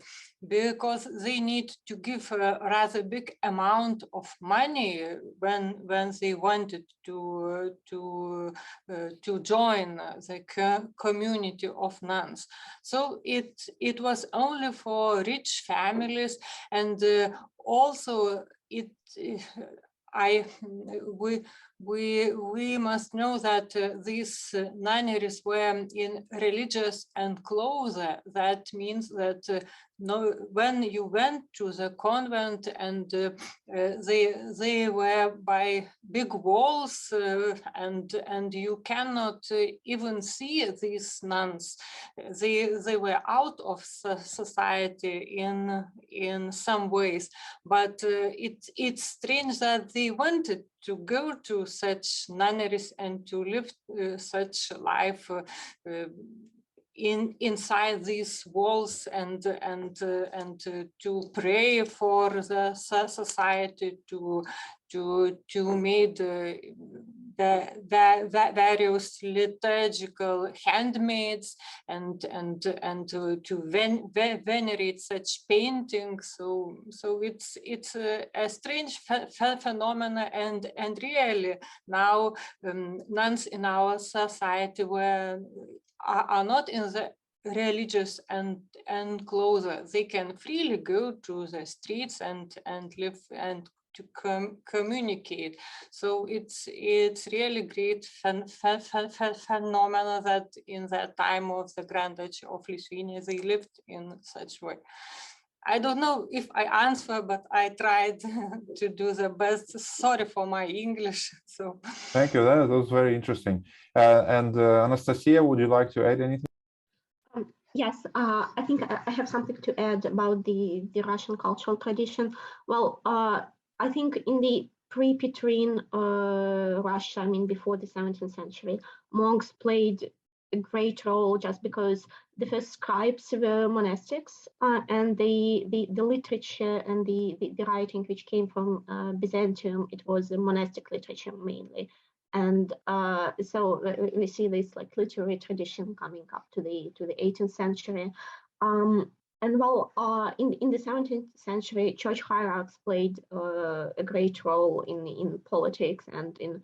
because they need to give a rather big amount of money when they wanted to join the community of nuns. So it was only for rich families, and also we must know that these nunneries were in religious enclosure. That means that when you went to the convent, and they were by big walls, and you cannot even see these nuns. They were out of society in some ways, but it's strange that they wanted to go to such nunneries and to live such life inside these walls, and to pray for the society, to make the various liturgical handmaids and to venerate such paintings. So it's a strange phenomena, and really now nuns in our society are not in the religious enclosure. They can freely go to the streets and live and to communicate. So it's really great phenomena that in the time of the Grand Duchy of Lithuania they lived in such way. I don't know if I answer, but I tried to do the best. Sorry for my English. So thank you. That was very interesting. And Anastasia, would you like to add anything? Yes, I think I have something to add about the Russian cultural tradition. Well, I think in the pre-Petrine Russia, I mean before the 17th century, monks played a great role just because the first scribes were monastics, and the literature and the writing which came from Byzantium, it was a monastic literature mainly. And so we see this like literary tradition coming up to the 18th century. And well, in the 17th century, church hierarchs played a great role in politics and in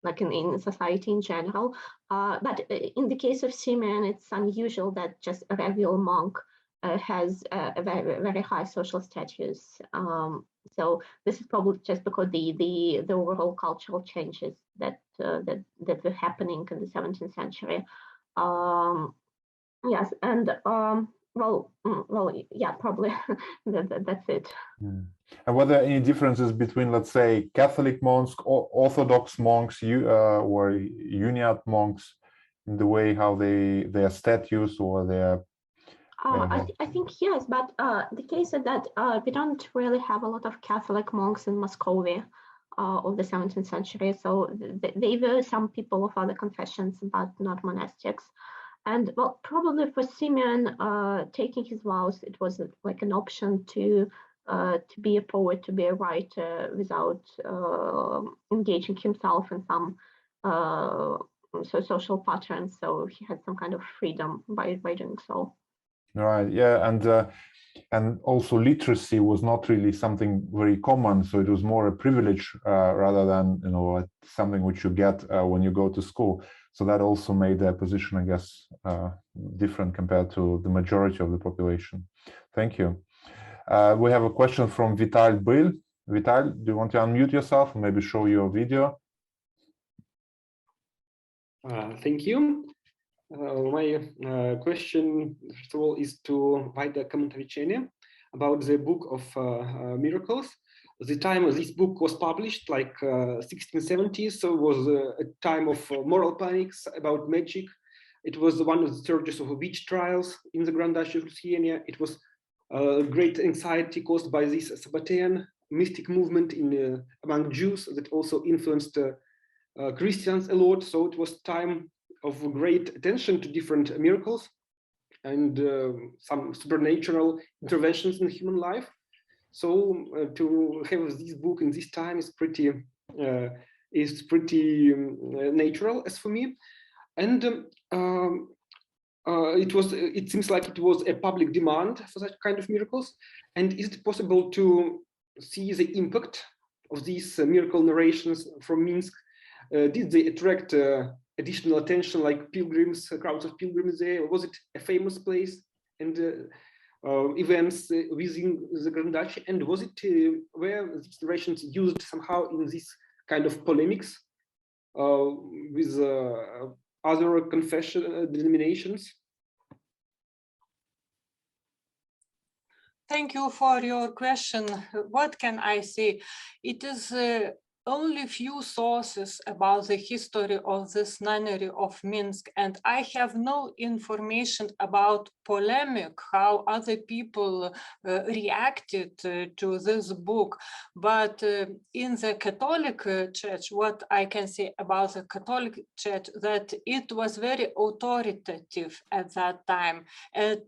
like in society in general. But in the case of Simeon, it's unusual that just a regular monk has a very high social status. So this is probably just because the overall cultural changes that were happening in the 17th century. Yes, and well, yeah, probably that's it. And were there any differences between, let's say, Catholic monks, or Orthodox monks, or Uniat monks, in the way how their statues or their I think yes, but the case is that we don't really have a lot of Catholic monks in Muscovy of the 17th century. So they were some people of other confessions, but not monastics. And well, probably for Simeon, taking his vows, it was like an option to be a poet, to be a writer, without engaging himself in some social patterns. So he had some kind of freedom by doing so. Right. Yeah, and also literacy was not really something very common, so it was more a privilege rather than something which you get when you go to school. So that also made their position, I guess, different compared to the majority of the population. Thank you. We have a question from Vital Byl. Vital, do you want to unmute yourself and maybe show your video? Thank you. My question, first of all, is to Vaida Kamuntaviciene about the book of miracles. The time this book was published, like 1670s, so it was a time of moral panics about magic. It was one of the surges of witch trials in the Grand Duchy of Lithuania. It was great anxiety caused by this Sabbatean mystic movement among Jews that also influenced Christians a lot. So it was time of great attention to different miracles and some supernatural interventions in human life. So to have this book in this time is pretty natural as for me. And it seems like it was a public demand for such kind of miracles. And is it possible to see the impact of these miracle narrations from Minsk? Did they attract additional attention, like pilgrims, crowds of pilgrims there? Was it a famous place? And events within the Grand Duchy? And was it were these narrations used somehow in this kind of polemics with other confession denominations? Thank you for your question. What can I say? It is only few sources about the history of this nunnery of Minsk, and I have no information about polemic, how other people reacted to this book. But in the Catholic Church, what I can say about the Catholic Church, that it was very authoritative at that time, and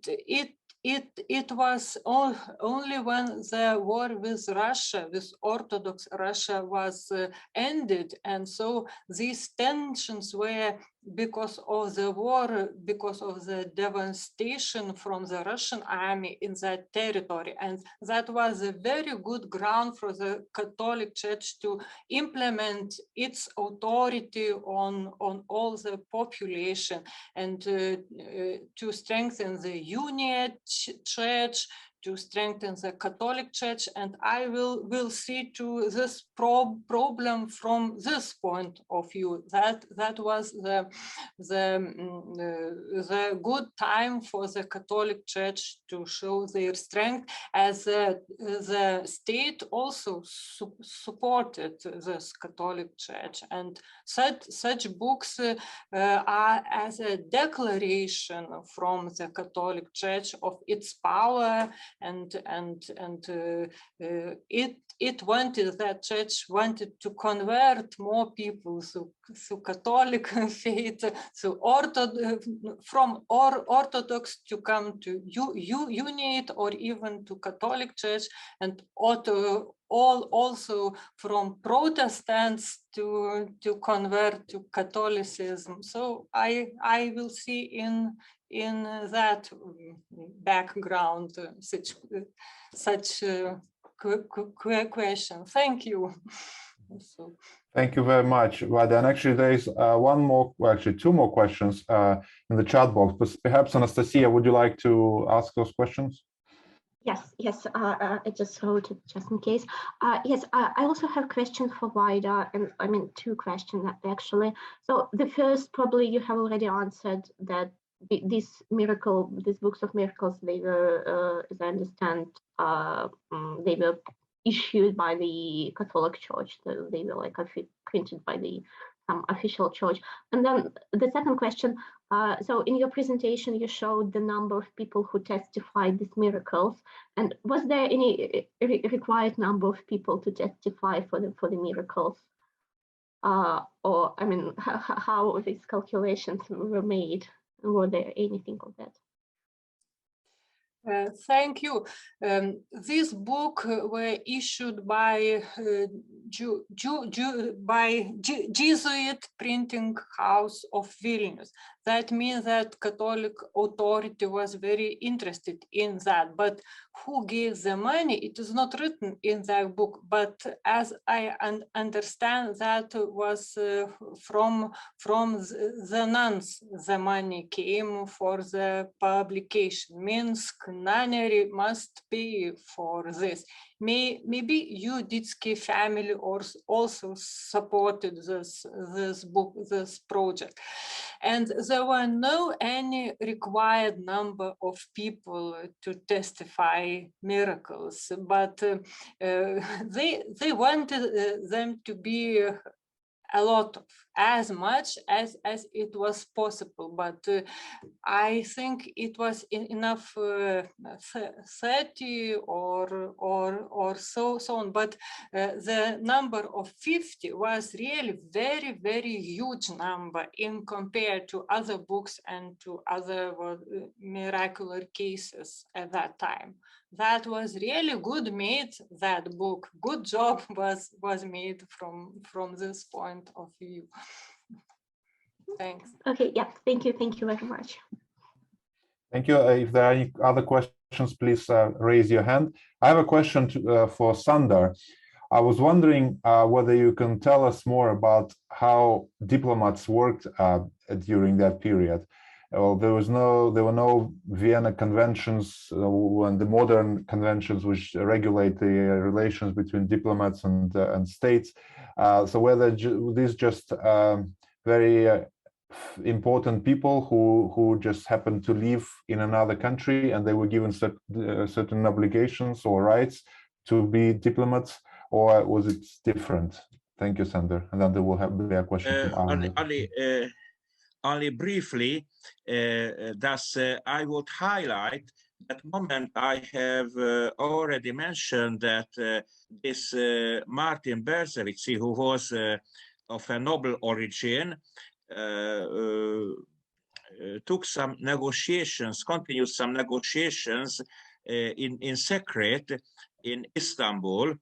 it was only when the war with Russia, with Orthodox Russia, was ended, and so these tensions were because of the war, because of the devastation from the Russian army in that territory, and that was a very good ground for the Catholic Church to implement its authority on all the population, and to strengthen the Union Church, to strengthen the Catholic Church. And I will see to this problem from this point of view. That was the good time for the Catholic Church to show their strength, as the state also supported this Catholic Church, and such books are as a declaration from the Catholic Church of its power, and it wanted, that church wanted to convert more people to Catholic faith, from Orthodox to come to Unite, or even to Catholic Church, and also from Protestants to convert to Catholicism. So I will see in that background such question. Thank you. So. Thank you very much, Vaida. And actually, there is two more questions in the chat box. But perhaps, Anastasia, would you like to ask those questions? Yes. I just wrote it just in case. Yes, I also have questions for Vaida, and I mean 2 questions actually. So the first, probably you have already answered, that these books of miracles, they were, as I understand, they were issued by the Catholic Church. So they were like printed by some official church. And then the second question, so in your presentation, you showed the number of people who testified these miracles. And was there any required number of people to testify for the miracles? Or, I mean, how these calculations were made? Were there anything of that? Thank you. This book were issued by Jesuit printing house of Vilnius. That means that Catholic authority was very interested in that. But who gave the money? It is not written in that book. But as I understand, that was from the nuns. The money came for the publication. Minsk, Nunnery must pay for this. Maybe Yuditsky family also supported this book, this project. And there were no any required number of people to testify miracles, but they wanted them to be a lot of, as much as it was possible, but I think it was enough 30 or so on, but the number of 50 was really very huge number in compared to other books and to other miraculous cases at that time. That was really good made, that book. Good job was made from this point of view. Thanks. Okay, yeah, thank you very much. Thank you. If there are any other questions, please raise your hand. I have a question for Sándor. I was wondering whether you can tell us more about how diplomats worked during that period. There were no Vienna conventions and the modern conventions which regulate the relations between diplomats and states. So whether these just very important people who just happened to live in another country and they were given certain obligations or rights to be diplomats, or was it different? Thank you, Sándor. And then there will be a question from only briefly, thus I would highlight that moment I have already mentioned that this Martin Berzeviczy, who was of a noble origin, took some negotiations, continued some negotiations in secret in Istanbul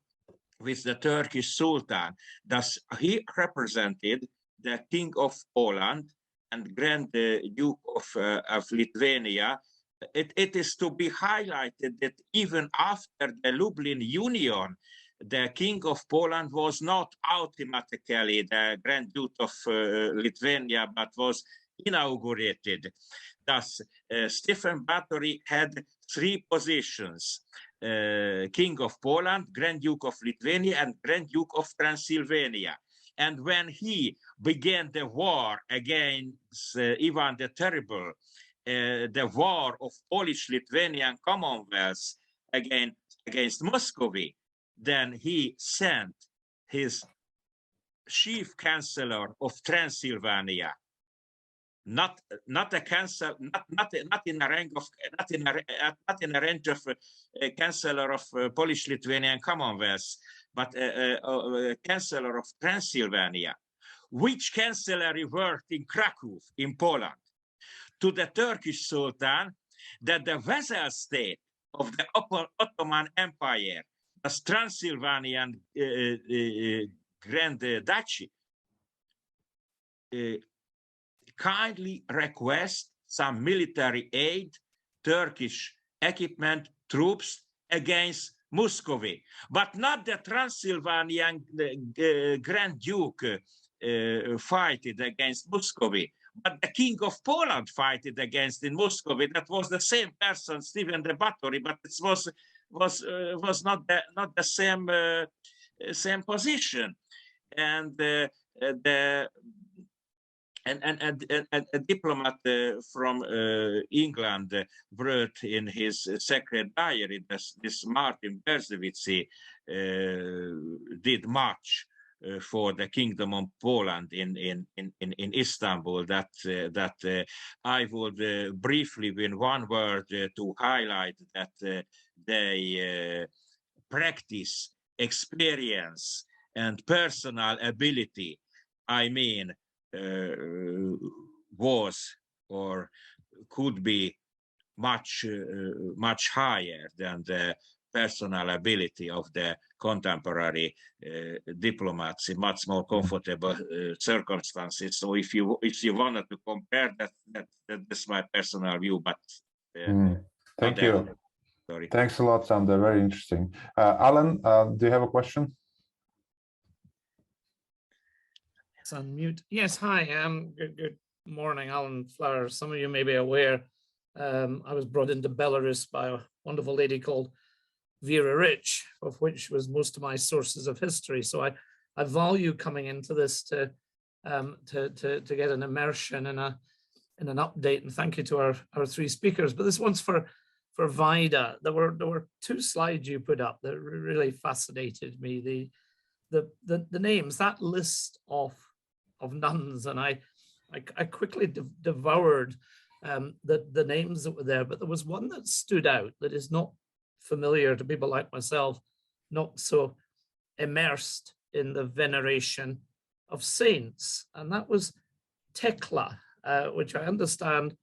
with the Turkish Sultan. Thus, he represented the King of Poland and Grand Duke of Lithuania. It is to be highlighted that even after the Lublin Union, the King of Poland was not automatically the Grand Duke of Lithuania, but was inaugurated. Thus, Stephen Báthory had 3 positions: King of Poland, Grand Duke of Lithuania, and Grand Duke of Transylvania. And when he began the war against Ivan the Terrible, the war of Polish-Lithuanian Commonwealth against Muscovy, then he sent his chief chancellor of Transylvania, not a chancellor, not in a rank of chancellor of Polish-Lithuanian Commonwealth, but chancellor of Transylvania, which chancellery worked in Krakow in Poland, to the Turkish Sultan that the vassal state of the Ottoman Empire, as Transylvanian Grand Duchy, kindly request some military aid, Turkish equipment, troops against Muscovy, but not the Transylvanian Grand Duke fighted against Muscovy, but the King of Poland fighted against in Muscovy. That was the same person, Stephen the Báthory, but it was not the same position. And a diplomat from England wrote in his secret diary that this Martin Berzeviczy did much for the Kingdom of Poland in Istanbul. That I would briefly, in one word, to highlight that they practice, experience, and personal ability. I mean, was or could be much higher than the personal ability of the contemporary diplomats in much more comfortable circumstances. So if you wanted to compare that's my personal view, but thank you. Sorry. Thanks a lot, Sándor. Very interesting. Alan, do you have a question? It's on mute. Yes, hi. Good morning, Alan Flower. Some of you may be aware I was brought into Belarus by a wonderful lady called Vera Rich, of which was most of my sources of history. So I value coming into this to get an immersion in an update. And thank you to our 3 speakers. But this one's for Vaida. There were 2 slides you put up that really fascinated me. The names, that list of nuns, and I quickly devoured the names that were there, but there was one that stood out that is not familiar to people like myself, not so immersed in the veneration of saints, and that was Tekla, which I understand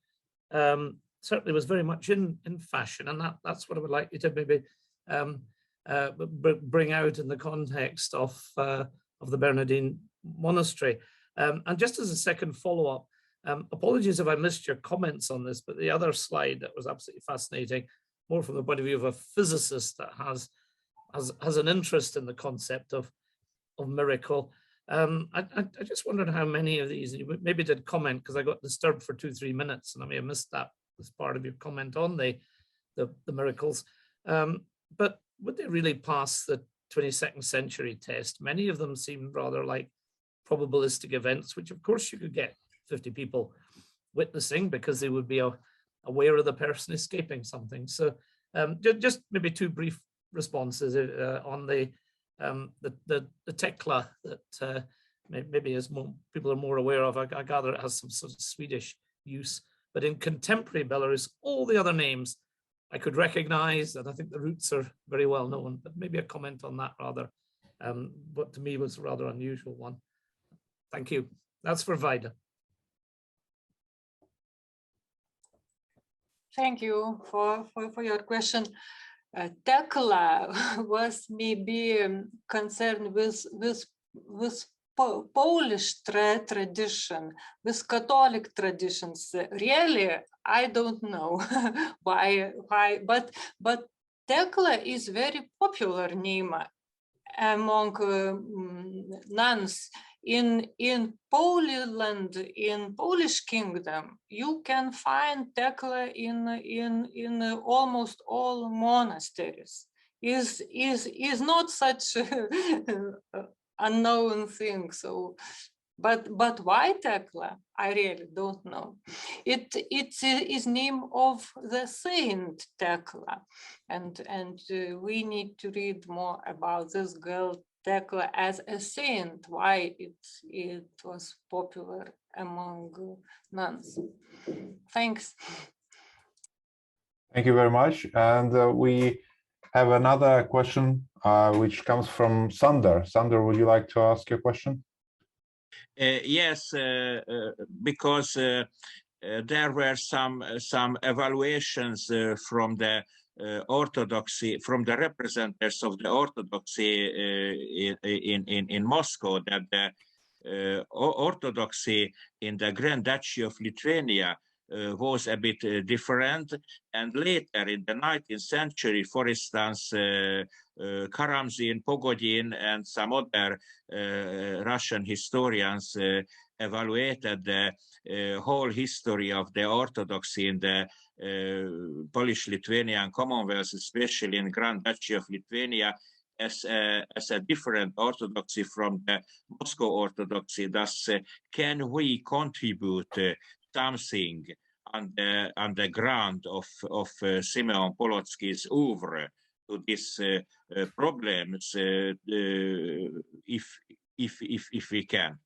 certainly was very much in fashion, and that's what I would like you to maybe bring out in the context of the Bernardine monastery. And just as a second follow-up, apologies if I missed your comments on this, but the other slide that was absolutely fascinating, more from the point of view of a physicist that has an interest in the concept of miracle. I just wondered how many of these, and you maybe did comment because I got disturbed for 2-3 minutes and I may have missed that as part of your comment on the miracles. But would they really pass the 22nd century test? Many of them seem rather like probabilistic events, which of course you could get 50 people witnessing because they would be aware of the person escaping something. So just maybe 2 brief responses on the Tekla that maybe as people are more aware of. I gather it has some sort of Swedish use, but in contemporary Belarus, all the other names I could recognize, and I think the roots are very well known, but maybe a comment on that rather, what to me was a rather unusual one. Thank you. That's for Vaida. Thank you for your question. Tekla was maybe concerned with Polish tradition, with Catholic traditions. Really, I don't know why, but Tekla is very popular name among nuns in Poland, in Polish kingdom. You can find Tekla in almost all monasteries. Is not such unknown thing. So, but why Tekla? I really don't know. It is name of the saint Tekla, and we need to read more about this girl Tekla as a saint. Why it was popular among nuns. Thanks. Thank you very much. And we have another question, which comes from Sándor. Sándor, would you like to ask your question? Yes, because there were some evaluations from the Orthodoxy, from the representatives of the Orthodoxy in Moscow, that the Orthodoxy in the Grand Duchy of Lithuania was a bit different, and later in the 19th century, for instance, Karamzin, Pogodin, and some other Russian historians evaluated the whole history of the Orthodoxy in the Polish-Lithuanian Commonwealth, especially in Grand Duchy of Lithuania, as a different orthodoxy from the Moscow Orthodoxy. Thus, can we contribute something on the ground of Simeon Polotski's oeuvre to these problems, if we can?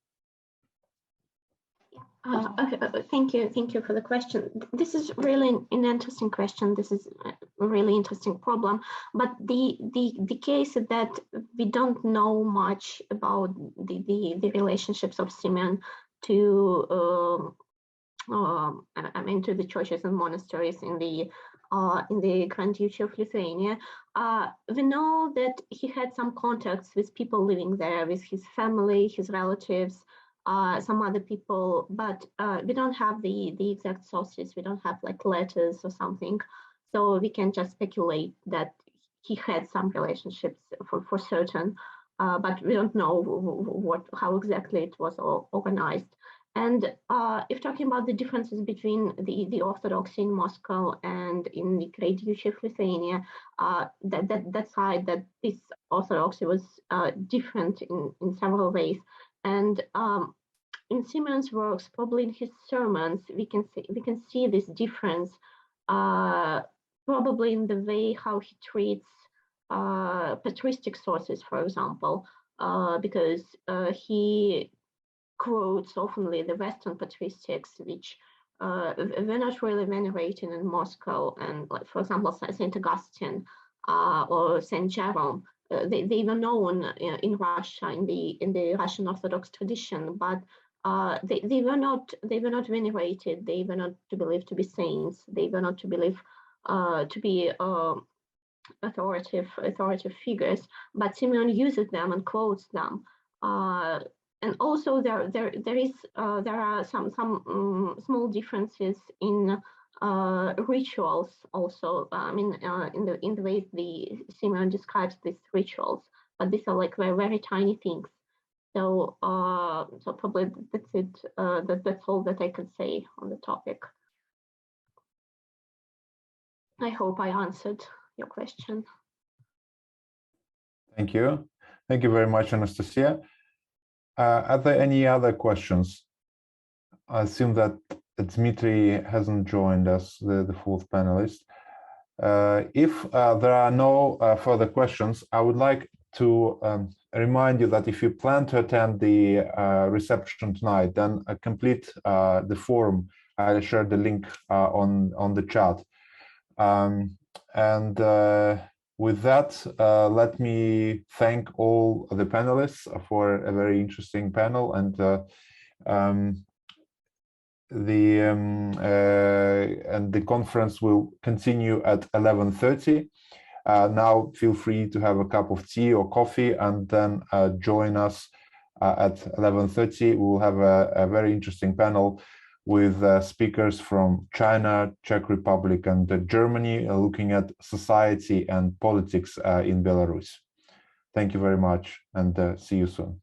Okay, thank you for the question. This is really an interesting question. This is a really interesting problem. But the case is that we don't know much about the relationships of Simeon to to the churches and monasteries in the Grand Duchy of Lithuania. We know that he had some contacts with people living there, with his family, his relatives, some other people, but we don't have the exact sources. We don't have like letters or something, so we can just speculate that he had some relationships for certain, but we don't know how exactly it was all organized. And if talking about the differences between the Orthodoxy in Moscow and in the Great Duchy of Lithuania, that's right, that this Orthodoxy was different in several ways. And in Simeon's works, probably in his sermons, we can see this difference, probably in the way how he treats patristic sources, for example, because he quotes oftenly the Western patristics, which were not really venerated in Moscow, and like, for example, Saint Augustine or Saint Jerome. They were known in Russia, in the Russian Orthodox tradition, but they were not venerated. They were not to believe to be saints. They were not to believe to be authoritative figures. But Simeon uses them and quotes them. And also there are some small differences in rituals also. I mean, in the way the Simeon describes these rituals, but these are like very tiny things. So so probably that's it. That's all that I can say on the topic. I hope I answered your question. Thank you. Thank you very much, Anastasia. Are there any other questions? I assume that Dmitry hasn't joined us, the fourth panelist. If there are no further questions, I would like to remind you that if you plan to attend the reception tonight, then complete the form. I shared the link on the chat. With that, let me thank all the panelists for a very interesting panel, and the conference will continue at 11:30. Now feel free to have a cup of tea or coffee and then join us at 11:30. We will have a very interesting panel with speakers from China, Czech Republic, and Germany, looking at society and politics in Belarus. Thank you very much, and see you soon.